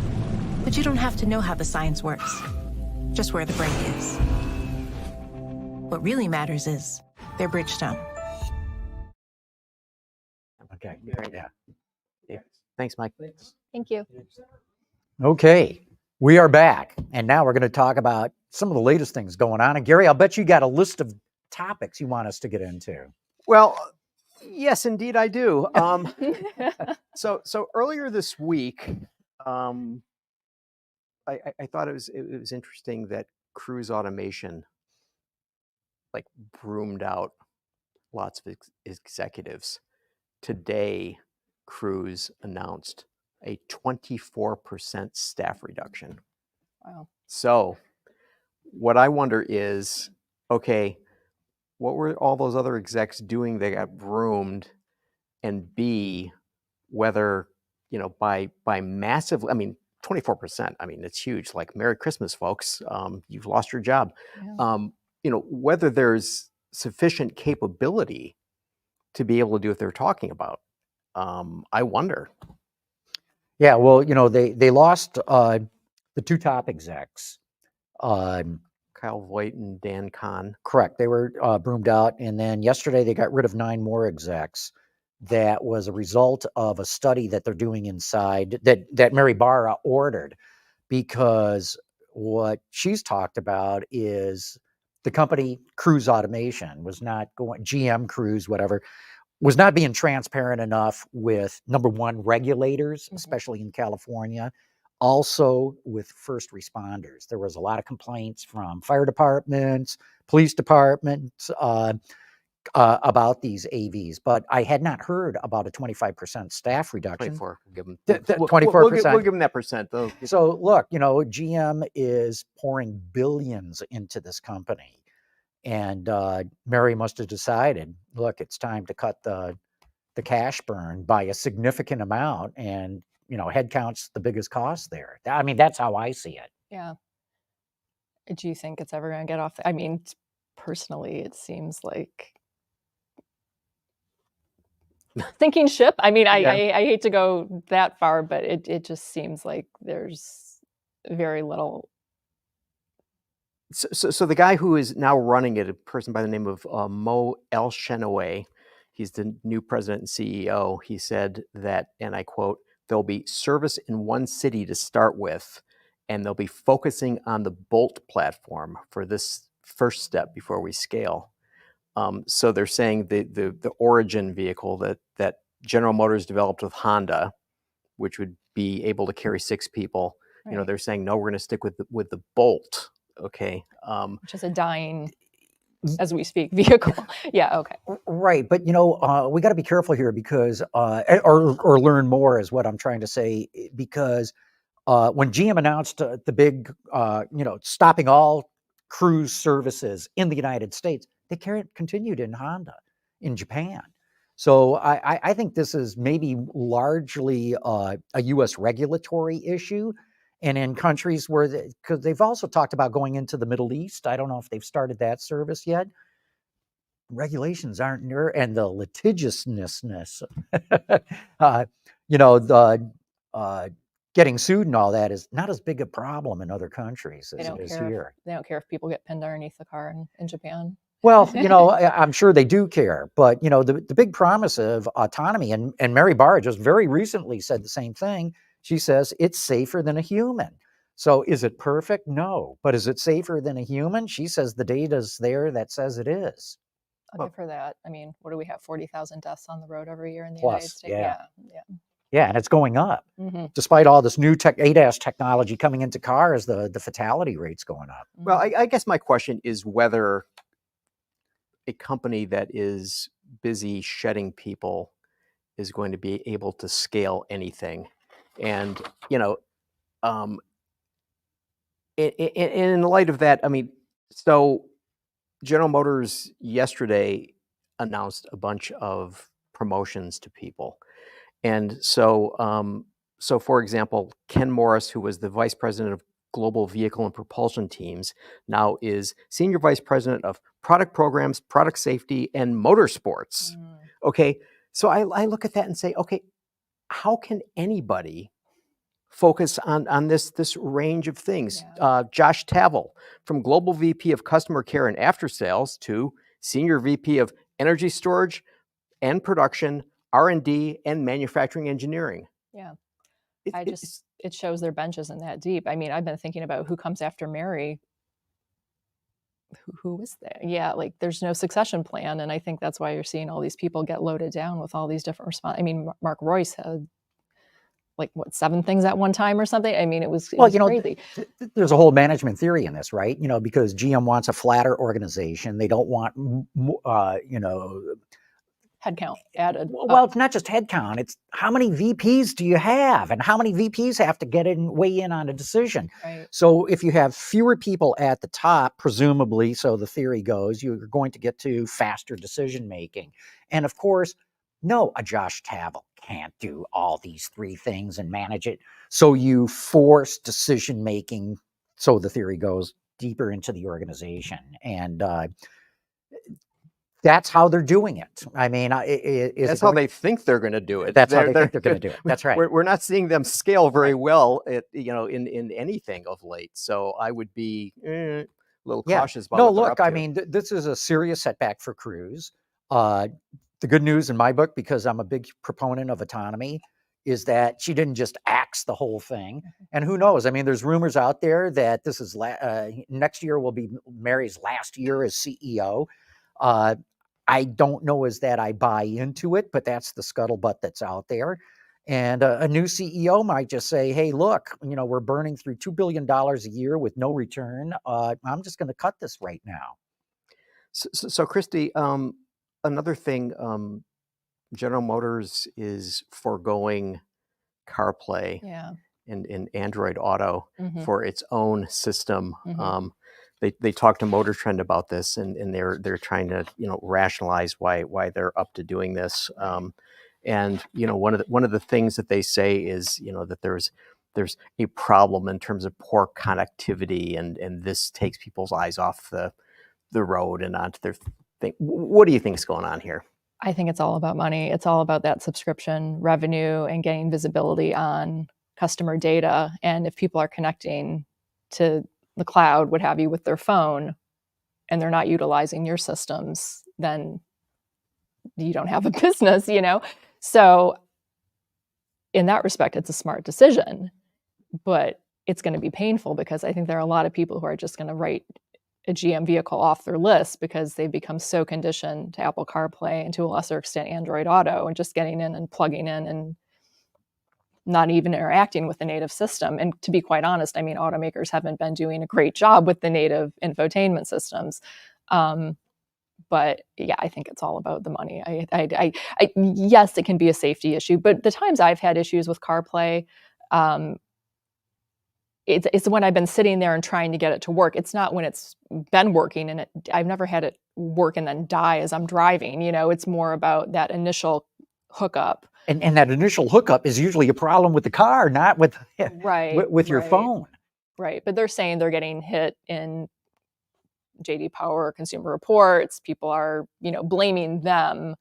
But you don't have to know how the science works, just where the brake is. What really matters is their Bridgestone. Okay. Yeah. Yeah. Thanks, Mike. Thank you. Okay. We are back. And now we're going to talk about some of the latest things going on. And Gary, I'll bet you got a list of topics you want us to get into. Well, yes, indeed, I do. So earlier this week, I thought it was interesting that Cruise Automation like broomed out lots of executives. Today, Cruise announced a 24% staff reduction. Wow. So what I wonder is, okay, what were all those other execs doing? They got broomed, and B, whether, by massive, 24%, it's huge. Like, Merry Christmas, folks. You've lost your job. Yeah. Whether there's sufficient capability to be able to do what they're talking about. I wonder. Yeah, well, they lost the two top execs. Kyle Voigt and Dan Kahn. Correct. They were broomed out. And then yesterday they got rid of 9 more execs. That was a result of a study that they're doing inside that Mary Barra ordered, because what she's talked about is the company Cruise Automation was not going, GM Cruise, whatever, was not being transparent enough with, number one, regulators, especially in California, also with first responders. There was a lot of complaints from fire departments, police departments about these AVs, but I had not heard about a 25% staff reduction. 24. We'll give them 24%. We'll give them that percent, though. So look, GM is pouring billions into this company. And Mary must have decided, look, it's time to cut the cash burn by a significant amount. And, headcount's the biggest cost there. That's how I see it. Yeah. Do you think it's ever going to get off? Personally, it seems like sinking ship. I hate to go that far, but it just seems like there's very little. So the guy who is now running it, a person by the name of Mo El-Shenaway, he's the new president and CEO. He said that, and I quote, "There'll be service in one city to start with, and they'll be focusing on the Bolt platform for this first step before we scale." So they're saying the Origin vehicle that General Motors developed with Honda, which would be able to carry 6 people, Right. they're saying, no, we're going to stick with the Bolt. Okay. Which is a dying, as we speak, vehicle. Yeah. Okay. Right. But, we got to be careful here because, or learn more is what I'm trying to say, because when GM announced the big, stopping all Cruise services in the United States, they continued in Honda in Japan. So I think this is maybe largely a U.S. regulatory issue. And in countries where, because they've also talked about going into the Middle East. I don't know if they've started that service yet. regulations aren't near, and the litigiousness, you know, the getting sued and all that is not as big a problem in other countries as it is here. They don't care if people get pinned underneath the car in Japan. Well, you know, I'm sure they do care, but you know, the big promise of autonomy, and Mary Barr just very recently said the same thing. She says it's safer than a human. So is it perfect? No. But is it safer than a human? She says the data's there that says it is. I'll give her that. I mean, what do we have? 40,000 deaths on the road every year in the Plus, United States? yeah. Yeah. Yeah, and it's going up. Mm-hmm. Despite all this new ADAS technology coming into cars, the fatality rate's going up. Well, I guess my question is whether a company that is busy shedding people is going to be able to scale anything. And, you know, in light of that, I mean, so General Motors yesterday announced a bunch of promotions to people. And so, so for example, Ken Morris, who was the vice president of global vehicle and propulsion teams, now is senior vice president of product programs, product safety, and motorsports. Okay, so I look at that and say, okay, how can anybody focus on this range of things? Yeah. Josh Tavel, from global VP of customer care and after sales to senior VP of energy storage and production, R&D, and manufacturing engineering. Yeah. It shows their bench isn't that deep. I mean, I've been thinking about who comes after Mary. Who is there? Yeah, like there's no succession plan. And I think that's why you're seeing all these people get loaded down with all these different responses. I mean, Mark Royce had like, what, 7 things at one time or something? I mean, it was crazy. There's a whole management theory in this, right? You know, because GM wants a flatter organization. They don't want, you know, headcount added. Well, it's not just headcount. It's how many VPs do you have, and how many VPs have to weigh in on a decision. Right. So if you have fewer people at the top, presumably, so the theory goes, you're going to get to faster decision making. And of course, no, a Josh Tavel can't do all these 3 things and manage it. So you force decision making, so the theory goes, deeper into the organization. And that's how they're doing it. I mean, that's how they think they're going to do it. That's how they think they're going to do it. That's right. We're not seeing them scale very well, you know, in anything of late. So I would be a little cautious about. No, look, I mean, this is a serious setback for Cruise. The good news in my book, because I'm a big proponent of autonomy, is that she didn't just axe the whole thing. And who knows? I mean, there's rumors out there that this is next year will be Mary's last year as CEO. I don't know as that I buy into it, but that's the scuttlebutt that's out there. And a new CEO might just say, hey, look, you know, we're burning through $2 billion a year with no return. I'm just going to cut this right now. So Christie, another thing, General Motors is foregoing CarPlay in Android Auto for its own system. They talked to Motor Trend about this, and they're trying to, you know, rationalize why they're up to doing this. And you know, one of the things that they say is, you know, that there's a problem in terms of poor connectivity, and this takes people's eyes off the road and onto their thing. What do you think is going on here? I think it's all about money. It's all about that subscription revenue and getting visibility on customer data. And if people are connecting to the cloud, what have you, with their phone, and they're not utilizing your systems, then you don't have a business, you know? So in that respect, it's a smart decision, but it's going to be painful, because I think there are a lot of people who are just going to write a GM vehicle off their list because they've become so conditioned to Apple CarPlay and to a lesser extent Android Auto, and just getting in and plugging in and not even interacting with the native system. And to be quite honest, I mean, automakers haven't been doing a great job with the native infotainment systems. But yeah, I think it's all about the money. Yes, it can be a safety issue, but the times I've had issues with CarPlay, it's when I've been sitting there and trying to get it to work. It's not when it's been working, and I've never had it work and then die as I'm driving. You know, it's more about that initial hookup. And that initial hookup is usually a problem with the car, not with with your phone. Right. But they're saying they're getting hit in JD Power, Consumer Reports, people are, blaming them,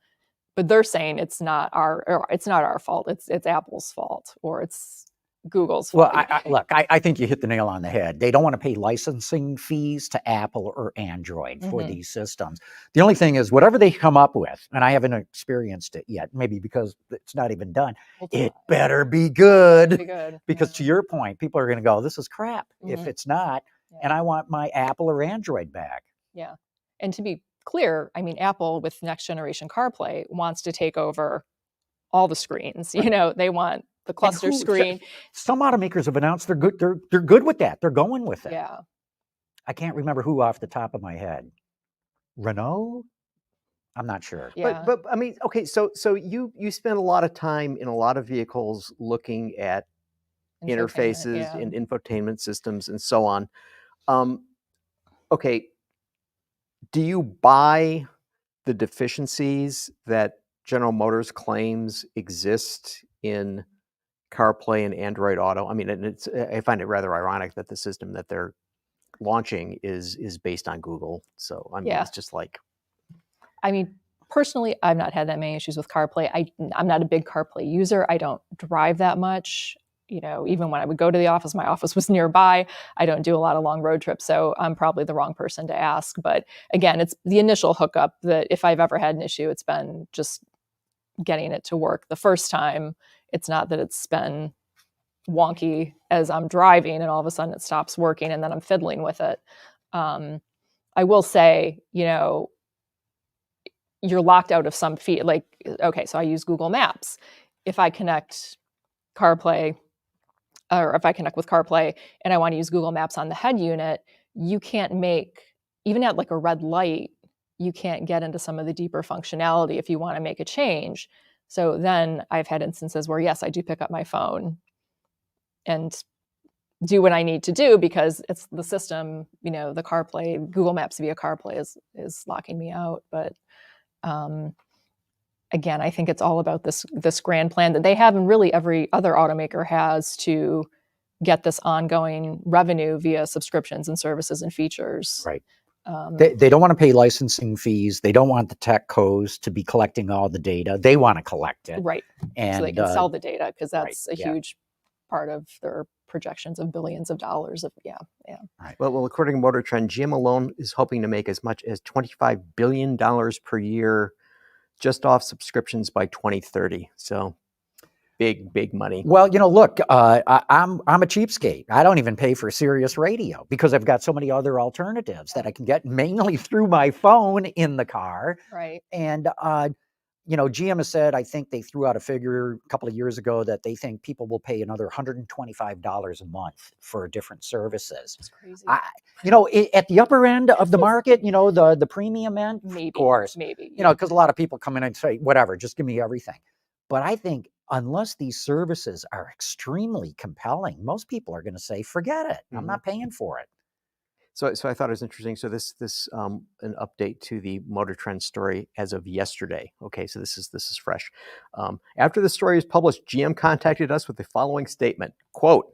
but they're saying it's not our fault. It's Apple's fault, or it's Google's fault. Well, look, I think you hit the nail on the head. They don't want to pay licensing fees to Apple or Android for these systems. The only thing is, whatever they come up with, and I haven't experienced it yet, maybe because it's not even done, it better be good. Because to your point, people are going to go, this is crap if it's not, and I want my Apple or Android back. Yeah. And to be clear, I mean, Apple with next generation CarPlay wants to take over all the screens. They want the cluster screen. Some automakers have announced they're good. They're good with that. They're going with it. Yeah. I can't remember who off the top of my head. Renault? I'm not sure. Yeah. But I mean, okay, so you spend a lot of time in a lot of vehicles looking at interfaces and infotainment systems and so on. Okay, do you buy the deficiencies that General Motors claims exist in CarPlay and Android Auto? I mean, I find it rather ironic that the system that they're launching is based on Google. So I mean, it's just like. I mean, personally, I've not had that many issues with CarPlay. I'm not a big CarPlay user. I don't drive that much. Even when I would go to the office, my office was nearby. I don't do a lot of long road trips, so I'm probably the wrong person to ask. But again, it's the initial hookup that if I've ever had an issue, it's been just getting it to work the first time. It's not that it's been wonky as I'm driving and all of a sudden it stops working and then I'm fiddling with it. I will say, you're locked out of some feed. Like, okay, so I use Google Maps. If I connect CarPlay, or if I connect with CarPlay and I want to use Google Maps on the head unit, you can't even at like a red light, you can't get into some of the deeper functionality if you want to make a change. So then I've had instances where, yes, I do pick up my phone and do what I need to do because it's the system, the CarPlay, Google Maps via CarPlay is locking me out. But again, I think it's all about this grand plan that they have, and really every other automaker has, to get this ongoing revenue via subscriptions and services and features. Right. They don't want to pay licensing fees. They don't want the tech co's to be collecting all the data. They want to collect it. Right. And so they can sell the data, because that's right, a huge part of their projections of billions of dollars. Right. Well, according to Motor Trend, GM alone is hoping to make as much as $25 billion per year just off subscriptions by 2030. So big money. Well, look, I'm a cheapskate. I don't even pay for Sirius Radio because I've got so many other alternatives that I can get mainly through my phone in the car. Right. And GM has said, I think they threw out a figure a couple of years ago that they think people will pay another $125 a month for different services. That's crazy. At the upper end of the market, the premium end, Maybe, of course, maybe, because a lot of people come in and say, whatever, just give me everything. But I think unless these services are extremely compelling, most people are going to say, forget it. I'm not paying for it. So I thought it was interesting. So this an update to the Motor Trend story as of yesterday. Okay, so this is fresh. After the story was published, GM contacted us with the following statement, quote,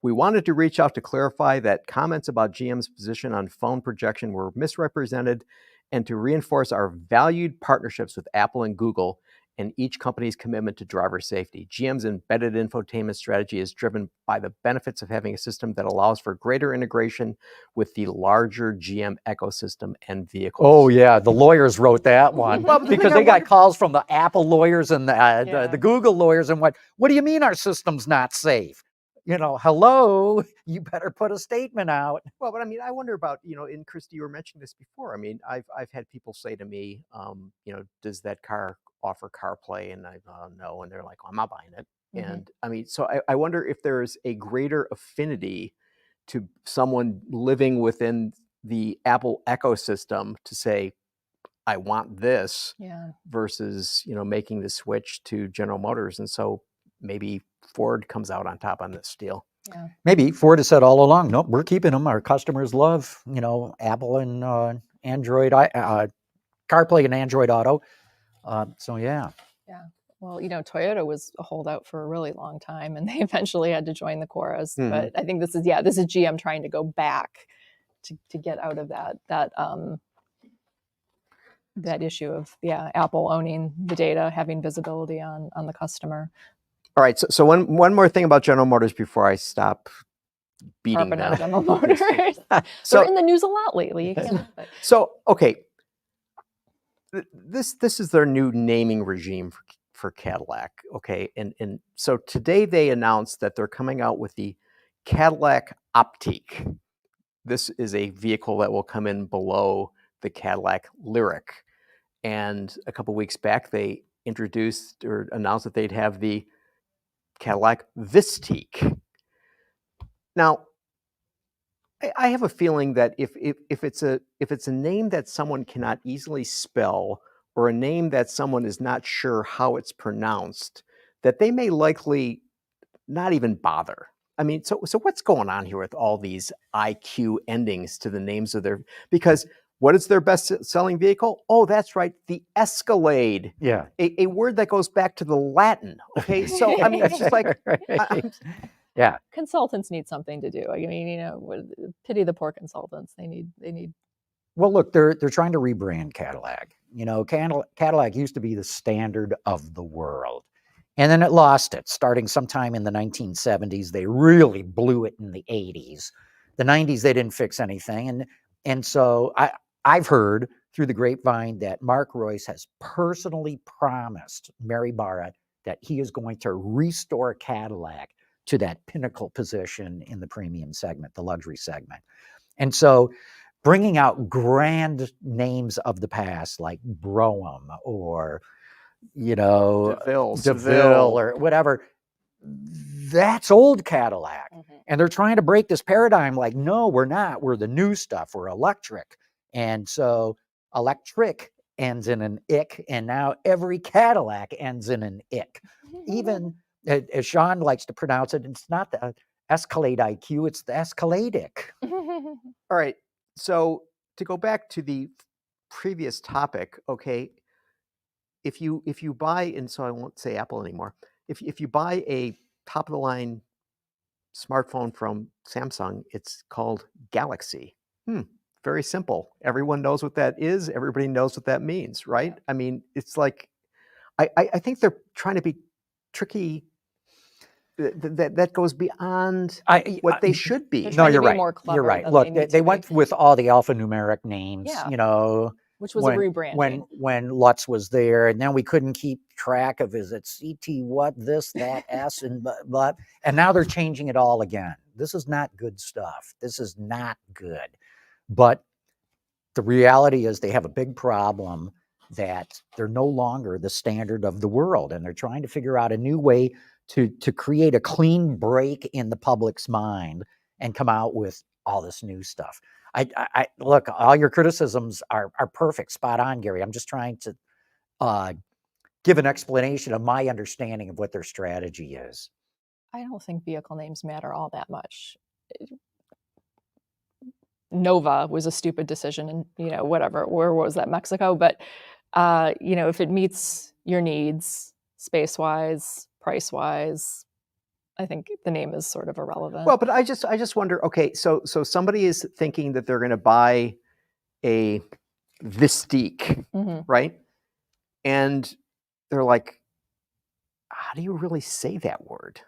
"We wanted to reach out to clarify that comments about GM's position on phone projection were misrepresented and to reinforce our valued partnerships with Apple and Google and each company's commitment to driver safety. GM's embedded infotainment strategy is driven by the benefits of having a system that allows for greater integration with the larger GM ecosystem and vehicles." Oh, yeah. The lawyers wrote that one Well, because they got calls from the Apple lawyers and the Google lawyers and what do you mean our system's not safe? Hello, you better put a statement out. Well, but I mean, I wonder about, in Christie, you were mentioning this before. I mean, I've had people say to me, does that car offer CarPlay? And I no, and they're like, well, I'm not buying it. And I mean, so I wonder if there's a greater affinity to someone living within the Apple ecosystem to say, I want this, versus, making the switch to General Motors. And so maybe Ford comes out on top on this deal. Yeah. Maybe Ford has said all along, nope, we're keeping them. Our customers love, Apple and Android, CarPlay and Android Auto. So yeah. Yeah. Well, Toyota was a holdout for a really long time, and they eventually had to join the chorus. But I think this is GM trying to go back to get out of that issue of Apple owning the data, having visibility on the customer. All right. So one more thing about General Motors before I stop beating Harping them. on General Motors. So They're in the news a lot lately. You can't help it. So okay, this is their new naming regime for Cadillac. Okay, and so today they announced that they're coming out with the Cadillac Optique. This is a vehicle that will come in below the Cadillac Lyriq. And a couple weeks back, they introduced or announced that they'd have the Cadillac Vistique. Now, I have a feeling that if it's a name that someone cannot easily spell, or a name that someone is not sure how it's pronounced, that they may likely not even bother. I mean, so what's going on here with all these IQ endings to the names of their? Because what is their best-selling vehicle? Oh, that's right, the Escalade. Yeah. A word that goes back to the Latin. Okay, so I mean, it's just like, yeah. Consultants need something to do. I mean, pity the poor consultants. They need. Well, look, they're trying to rebrand Cadillac. Cadillac used to be the standard of the world. And then it lost it, starting sometime in the 1970s. They really blew it in the 80s. The 90s, they didn't fix anything. And so I've heard through the grapevine that Mark Royce has personally promised Mary Barra that he is going to restore Cadillac to that pinnacle position in the premium segment, the luxury segment. And so bringing out grand names of the past like Brougham or DeVille or whatever, that's old Cadillac. Mm-hmm. And they're trying to break this paradigm like, no, we're not. We're the new stuff. We're electric. And so electric ends in an ick, and now every Cadillac ends in an ick. Even, as Sean likes to pronounce it, it's not the Escalade IQ, it's the Escaladic. All right. So to go back to the previous topic, okay, if you buy, and so I won't say Apple anymore, if you buy a top of the line smartphone from Samsung, it's called Galaxy. Very simple. Everyone knows what that is. Everybody knows what that means, right? I mean, it's like, I think they're trying to be tricky. That goes beyond what they should be. No, you're right. More clever You're right. than Look, they need they to went be. with all the alphanumeric names, Which was a rebranding. When Lutz was there, and then we couldn't keep track of, is it CT what, this, that, S, and blah. And now they're changing it all again. This is not good stuff. This is not good. But the reality is they have a big problem that they're no longer the standard of the world, and they're trying to figure out a new way to create a clean break in the public's mind and come out with all this new stuff. I look, all your criticisms are perfect, spot on, Gary. I'm just trying to give an explanation of my understanding of what their strategy is. I don't think vehicle names matter all that much. Nova was a stupid decision, and whatever. Where was that, Mexico? But if it meets your needs, space-wise, price-wise, I think the name is sort of irrelevant. Well, but I just wonder. Okay, so somebody is thinking that they're going to buy a Vistique, right? And they're like, how do you really say that word?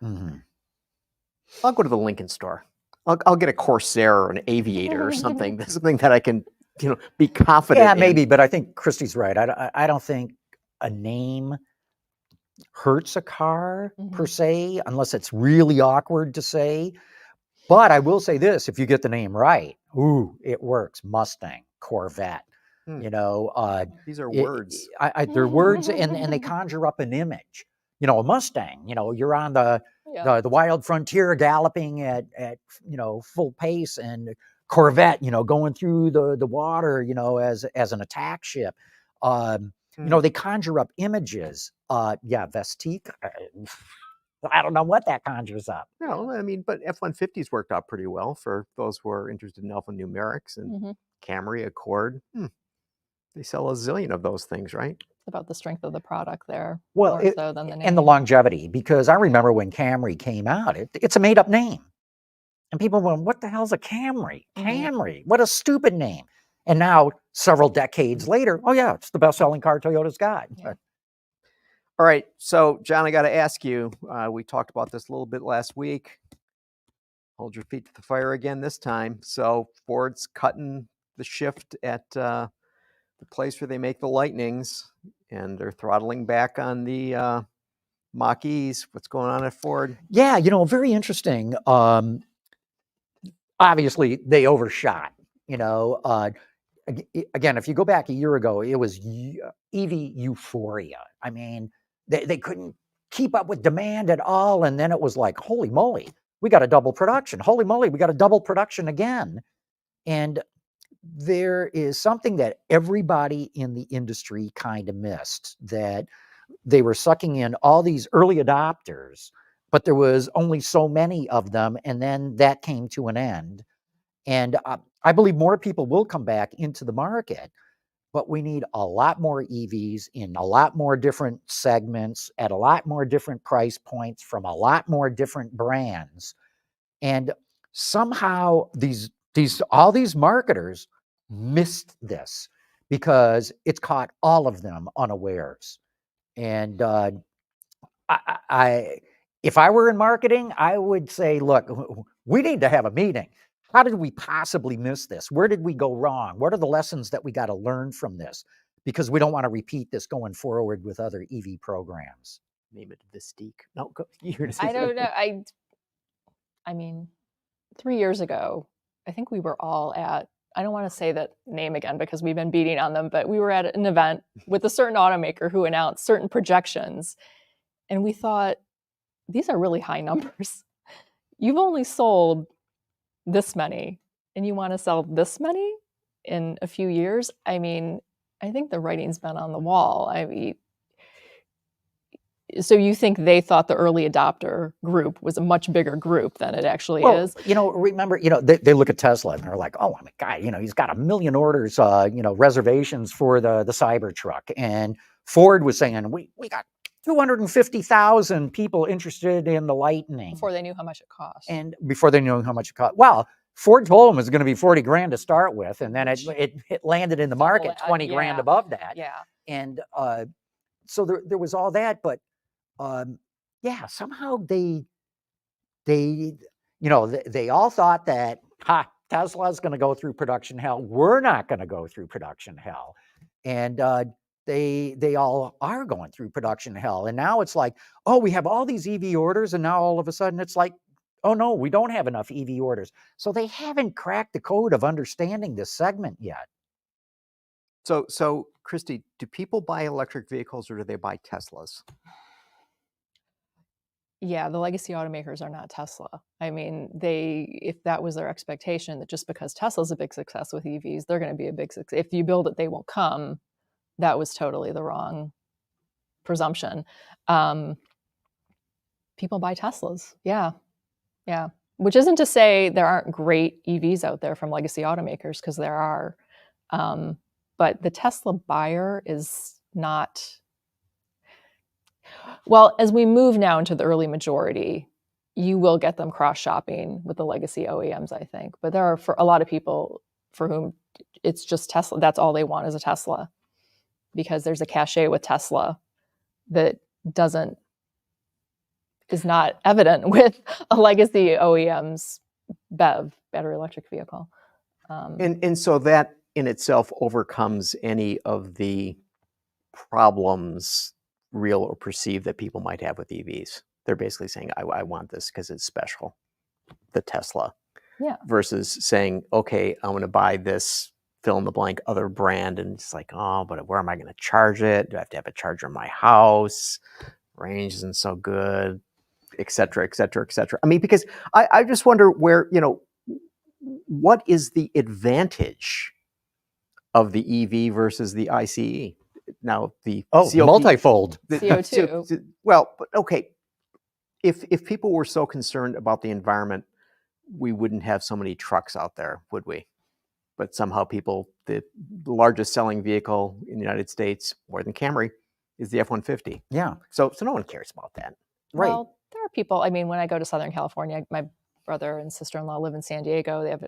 I'll go to the Lincoln store. I'll get a Corsair or an Aviator or something. Something that I can, be confident. Yeah, in. maybe, but I think Christie's right. I don't think a name hurts a car per se, unless it's really awkward to say. But I will say this: if you get the name right, it works. Mustang, Corvette. These are words. They're words, and they conjure up an image. A Mustang. You're on the wild frontier, galloping at full pace, and Corvette. Going through the water. As an attack ship. They conjure up images. Vistique. I don't know what that conjures up. No, I mean, but F-150s worked out pretty well for those who are interested in alphanumerics, and Camry, Accord. They sell a zillion of those things, right? It's about the strength of the product there. Well, more so than the name. And the longevity, because I remember when Camry came out, it's a made-up name. And people went, what the hell's a Camry? Camry, what a stupid name. And now, several decades later, oh yeah, it's the best-selling car Toyota's got. Yeah. All right, so John, I got to ask you, we talked about this a little bit last week. Hold your feet to the fire again this time. So Ford's cutting the shift at the place where they make the Lightnings, and they're throttling back on the Mach-E's. What's going on at Ford? Yeah, very interesting. Obviously, they overshot. Again, if you go back a year ago, it was EV euphoria. I mean, they couldn't keep up with demand at all. And then it was like, holy moly, we got to double production. Holy moly, we got to double production again. And there is something that everybody in the industry kind of missed, that they were sucking in all these early adopters, but there was only so many of them. And then that came to an end. And I believe more people will come back into the market, but we need a lot more EVs in a lot more different segments at a lot more different price points from a lot more different brands. And somehow all these marketers missed this because it's caught all of them unawares. And if I were in marketing, I would say, look, we need to have a meeting. How did we possibly miss this? Where did we go wrong? What are the lessons that we got to learn from this? Because we don't want to repeat this going forward with other EV programs. Name it Vistique. No, go. You're I don't know. I mean, 3 years ago, I think we were all at, I don't want to say that name again because we've been beating on them, but we were at an event with a certain automaker who announced certain projections. And we thought, these are really high numbers. You've only sold this many, and you want to sell this many in a few years? I mean, I think the writing's been on the wall. I mean, so you think they thought the early adopter group was a much bigger group than it actually is? Remember, they look at Tesla and they're like, oh my God, he's got 1 million orders, reservations for the Cybertruck. And Ford was saying, we got 250,000 people interested in the Lightning. Before they knew how much it cost. And before they knew how much it cost. Well, Ford told them it was going to be 40 grand to start with. And then it landed in the market 20 grand above that. Yeah. And so there was all that. But somehow they all thought that, Tesla's going to go through production hell. We're not going to go through production hell. And they all are going through production hell. And now it's like, oh, we have all these EV orders. And now all of a sudden it's like, oh no, we don't have enough EV orders. So they haven't cracked the code of understanding this segment yet. So Christie, do people buy electric vehicles or do they buy Teslas? Yeah, the legacy automakers are not Tesla. I mean, if that was their expectation, that just because Tesla's a big success with EVs, they're going to be a big success. If you build it, they won't come. That was totally the wrong presumption. People buy Teslas. Yeah. Which isn't to say there aren't great EVs out there from legacy automakers, because there are. But the Tesla buyer is not. Well, as we move now into the early majority, you will get them cross-shopping with the legacy OEMs, I think. But there are for a lot of people for whom it's just Tesla. That's all they want is a Tesla, because there's a cachet with Tesla that is not evident with a legacy OEM's BEV, battery electric vehicle. And so that in itself overcomes any of the problems, real or perceived, that people might have with EVs. They're basically saying, I want this because it's special, the Tesla. Yeah. Versus saying, okay, I'm going to buy this fill in the blank other brand, and it's like, oh, but where am I going to charge it? Do I have to have a charger in my house? Range isn't so good, et cetera, et cetera, et cetera. I mean, because I just wonder where, what is the advantage of the EV versus the ICE? Now, the multifold. CO2. Well, but okay, if people were so concerned about the environment, we wouldn't have so many trucks out there, would we? But somehow the largest selling vehicle in the United States, more than Camry, is the F-150. Yeah. So no one cares about that. Right. Well, there are people, I mean, when I go to Southern California, my brother and sister-in-law live in San Diego. They have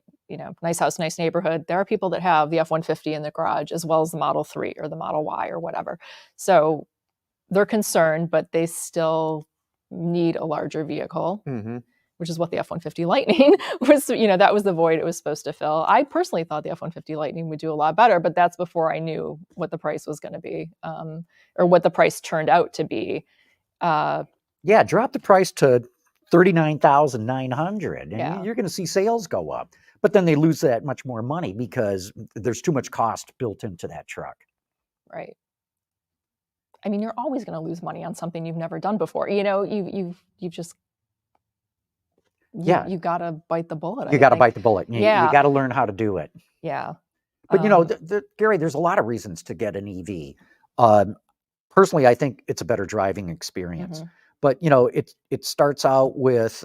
nice house, nice neighborhood. There are people that have the F-150 in the garage as well as the Model 3 or the Model Y or whatever. So they're concerned, but they still need a larger vehicle, which is what the F-150 Lightning was. That was the void it was supposed to fill. I personally thought the F-150 Lightning would do a lot better, but that's before I knew what the price was going to be, or what the price turned out to be. Yeah, drop the price to $39,900, and Yeah. you're going to see sales go up. But then they lose that much more money because there's too much cost built into that truck. Right. I mean, you're always going to lose money on something you've never done before. You've just you got to bite the bullet. You got to bite the bullet. You Yeah. got to learn how to do it. Yeah. But Gary, there's a lot of reasons to get an EV. Personally, I think it's a better driving experience. But it starts out with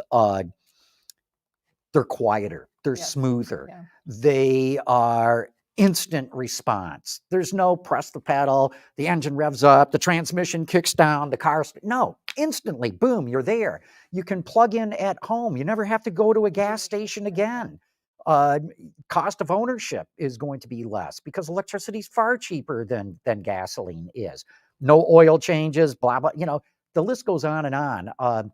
they're quieter, they're smoother, Yeah. they are instant response. There's no press the pedal, the engine revs up, the transmission kicks down, the car. No, instantly, boom, you're there. You can plug in at home. You never have to go to a gas station again. Cost of ownership is going to be less because electricity is far cheaper than gasoline is. No oil changes, blah, blah, the list goes on and on.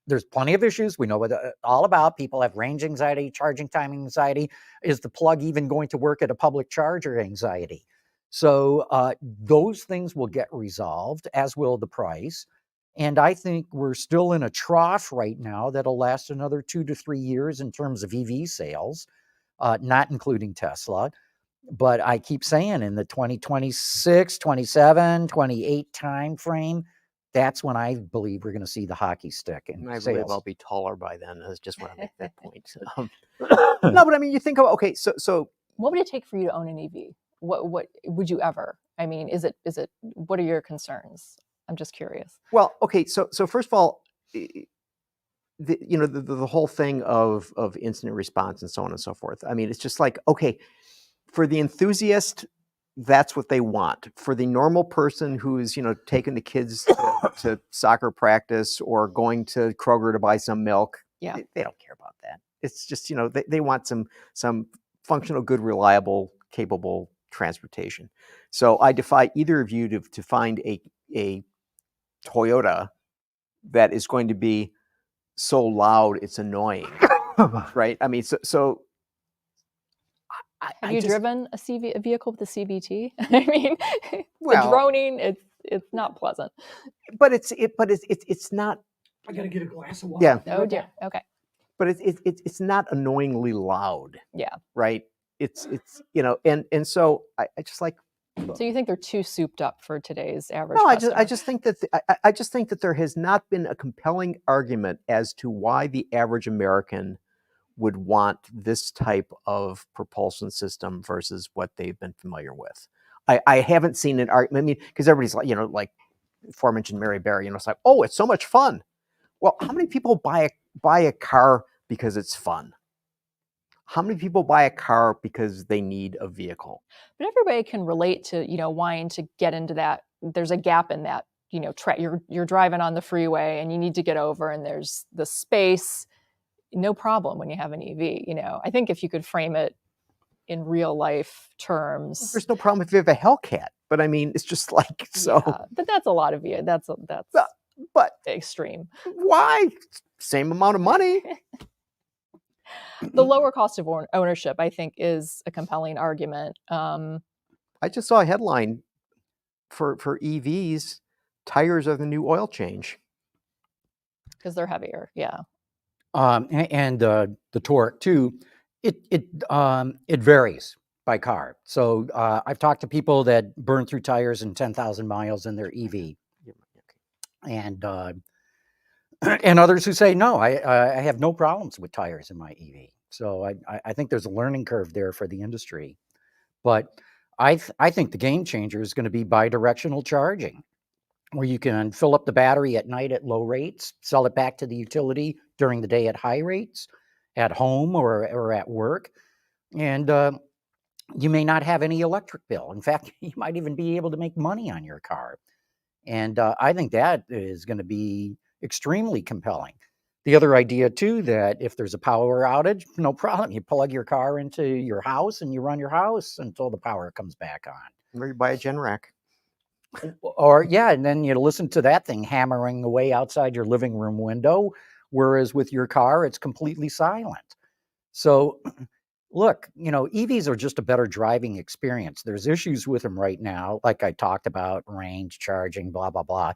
There's plenty of issues. We know what all about. People have range anxiety, charging time anxiety. Is the plug even going to work at a public charger anxiety? So those things will get resolved, as will the price. And I think we're still in a trough right now that'll last another 2 to 3 years in terms of EV sales, not including Tesla. But I keep saying in the 2026, 27, 28 timeframe, that's when I believe we're going to see the hockey stick in I sales. believe I'll be taller by then. I just want to make that point. No, but I mean, you think about, okay, so What would it take for you to own an EV? What would you ever? I mean, is it? What are your concerns? I'm just curious. Well, okay, so first of all, the whole thing of incident response and so on and so forth. I mean, it's just like, okay, for the enthusiast, that's what they want. For the normal person who's taking the kids to soccer practice or going to Kroger to buy some milk, they don't care about that. It's just they want some functional, good, reliable, capable transportation. So I defy either of you to find a Toyota that is going to be so loud it's annoying, right? I mean, so have you driven a vehicle with a CVT? I mean, the droning, it's not pleasant. But it's not. I gotta get a glass of water. Yeah. Oh dear. Okay. But it's not annoyingly loud. Yeah. Right. It's and so I just like. So you think they're too souped up for today's average? No, customer? I just think that I just think that there has not been a compelling argument as to why the average American would want this type of propulsion system versus what they've been familiar with. I haven't seen an argument. I mean, because everybody's like, like aforementioned Mary Berry, it's like, oh, it's so much fun. Well, how many people buy a car because it's fun? How many people buy a car because they need a vehicle? But everybody can relate to, wanting to get into that. There's a gap in that, you're driving on the freeway and you need to get over and there's the space. No problem when you have an EV. I think if you could frame it in real life terms, there's no problem if you have a Hellcat. But I mean, it's just like so. Yeah, but that's a lot of you. That's but extreme. Why? Same amount of money. The lower cost of ownership, I think, is a compelling argument. I just saw a headline for EVs: tires are the new oil change because they're heavier. Yeah. And the torque too, it varies by car. So I've talked to people that burn through tires in 10,000 miles in their EV, and others who say no, I have no problems with tires in my EV. So I think there's a learning curve there for the industry, but I think the game changer is going to be bidirectional charging, where you can fill up the battery at night at low rates, sell it back to the utility during the day at high rates, at home or at work. And you may not have any electric bill. In fact, you might even be able to make money on your car. And I think that is going to be extremely compelling. The other idea too, that if there's a power outage, no problem. You plug your car into your house and you run your house until the power comes back on. Or you buy a Generac. Or yeah, and then you listen to that thing hammering away outside your living room window, whereas with your car, it's completely silent. So look, EVs are just a better driving experience. There's issues with them right now, like I talked about, range, charging, blah, blah, blah.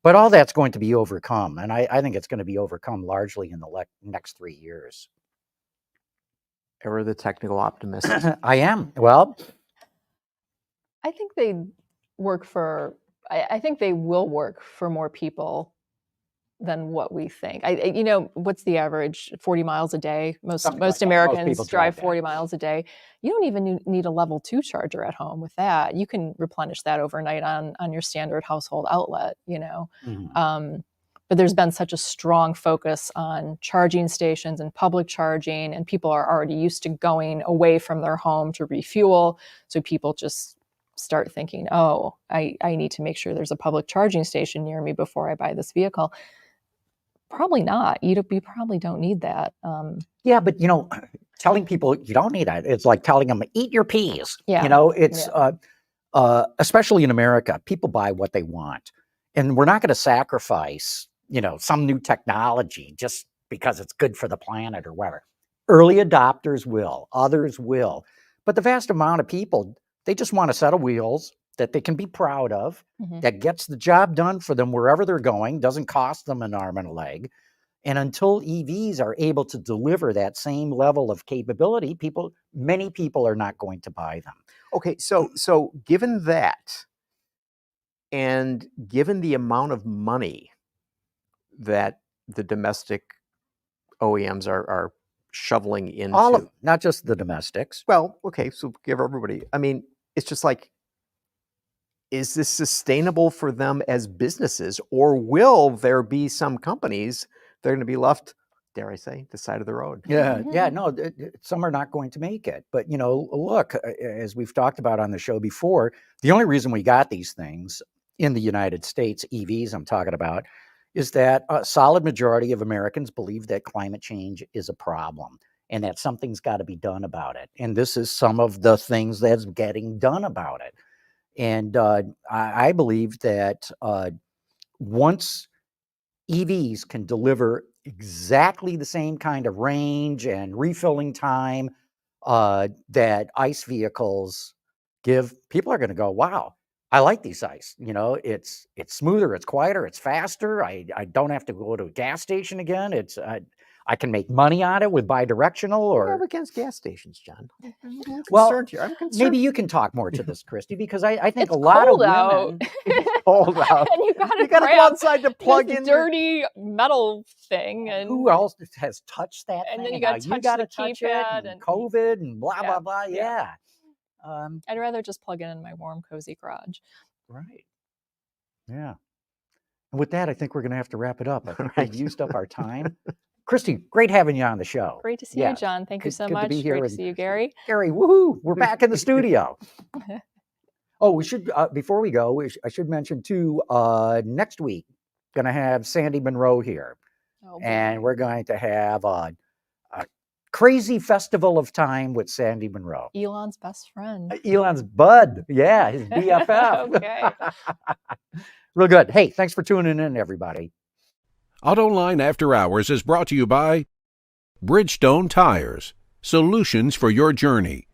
But all that's going to be overcome. And I think it's going to be overcome largely in the next 3 years. Ever the technical optimist? I am. Well, I think they work for, I think they will work for more people than what we think. What's the average? 40 miles a day. Most Americans drive 40 miles a day. You don't even need a level 2 charger at home with that. You can replenish that overnight on your standard household outlet, mhm. But there's been such a strong focus on charging stations and public charging, and people are already used to going away from their home to refuel. So people just start thinking, oh, I need to make sure there's a public charging station near me before I buy this vehicle. Probably not. You probably don't need that. Yeah, but telling people you don't need that, it's like telling them eat your peas. Yeah. It's especially in America, people buy what they want, and we're not going to sacrifice some new technology just because it's good for the planet or whatever. Early adopters will, others will, but the vast amount of people, they just want a set of wheels that they can be proud of, that gets the job done for them wherever they're going, doesn't cost them an arm and a leg. And until EVs are able to deliver that same level of capability, many people are not going to buy them. Okay, so given that, and given the amount of money that the domestic OEMs are shoveling into, All of them, not just the domestics. Well, okay, so give everybody. I mean, it's just like, is this sustainable for them as businesses, or will there be some companies that are going to be left, dare I say, the side of the road? Yeah, yeah, no, some are not going to make it. But, look, as we've talked about on the show before, the only reason we got these things in the United States, EVs I'm talking about, is that a solid majority of Americans believe that climate change is a problem and that something's got to be done about it. And this is some of the things that's getting done about it. And I believe that once EVs can deliver exactly the same kind of range and refilling time that ICE vehicles give, people are going to go, wow, I like these ICE. It's smoother, it's quieter, it's faster. I don't have to go to a gas station again. I can make money on it with bidirectional. Or I'm against gas stations, John. I'm well, concerned here. I'm concerned. Maybe you can talk more to this, Christie, because I think It's a lot of cold out. women. It's cold out. And you gotta go outside to plug in dirty metal thing. And who else has touched that and thing? then you Now gotta touch the touch it, keypad and and- COVID and blah, Yeah, blah, blah. yeah. Yeah. I'd rather just plug in my warm, cozy garage. Right. Yeah. And with that, I think we're going to have to wrap it up. I think Right. we've used up our time. Christie, great having you on the show. Great to see Yeah. you, John. Thank you Good- so good to much. be here Great to and- see you, Gary. Gary, woohoo! We're back in the studio. Oh, we should, before we go, I should mention too, next week, going to have Sandy Monroe here. Oh, And we're going to have a crazy festival of time with Sandy Monroe. Elon's best friend. Elon's bud. Yeah, his BFF. Okay. Real good. Hey, thanks for tuning in, everybody. AutoLine After Hours is brought to you by Bridgestone Tires, solutions for your journey.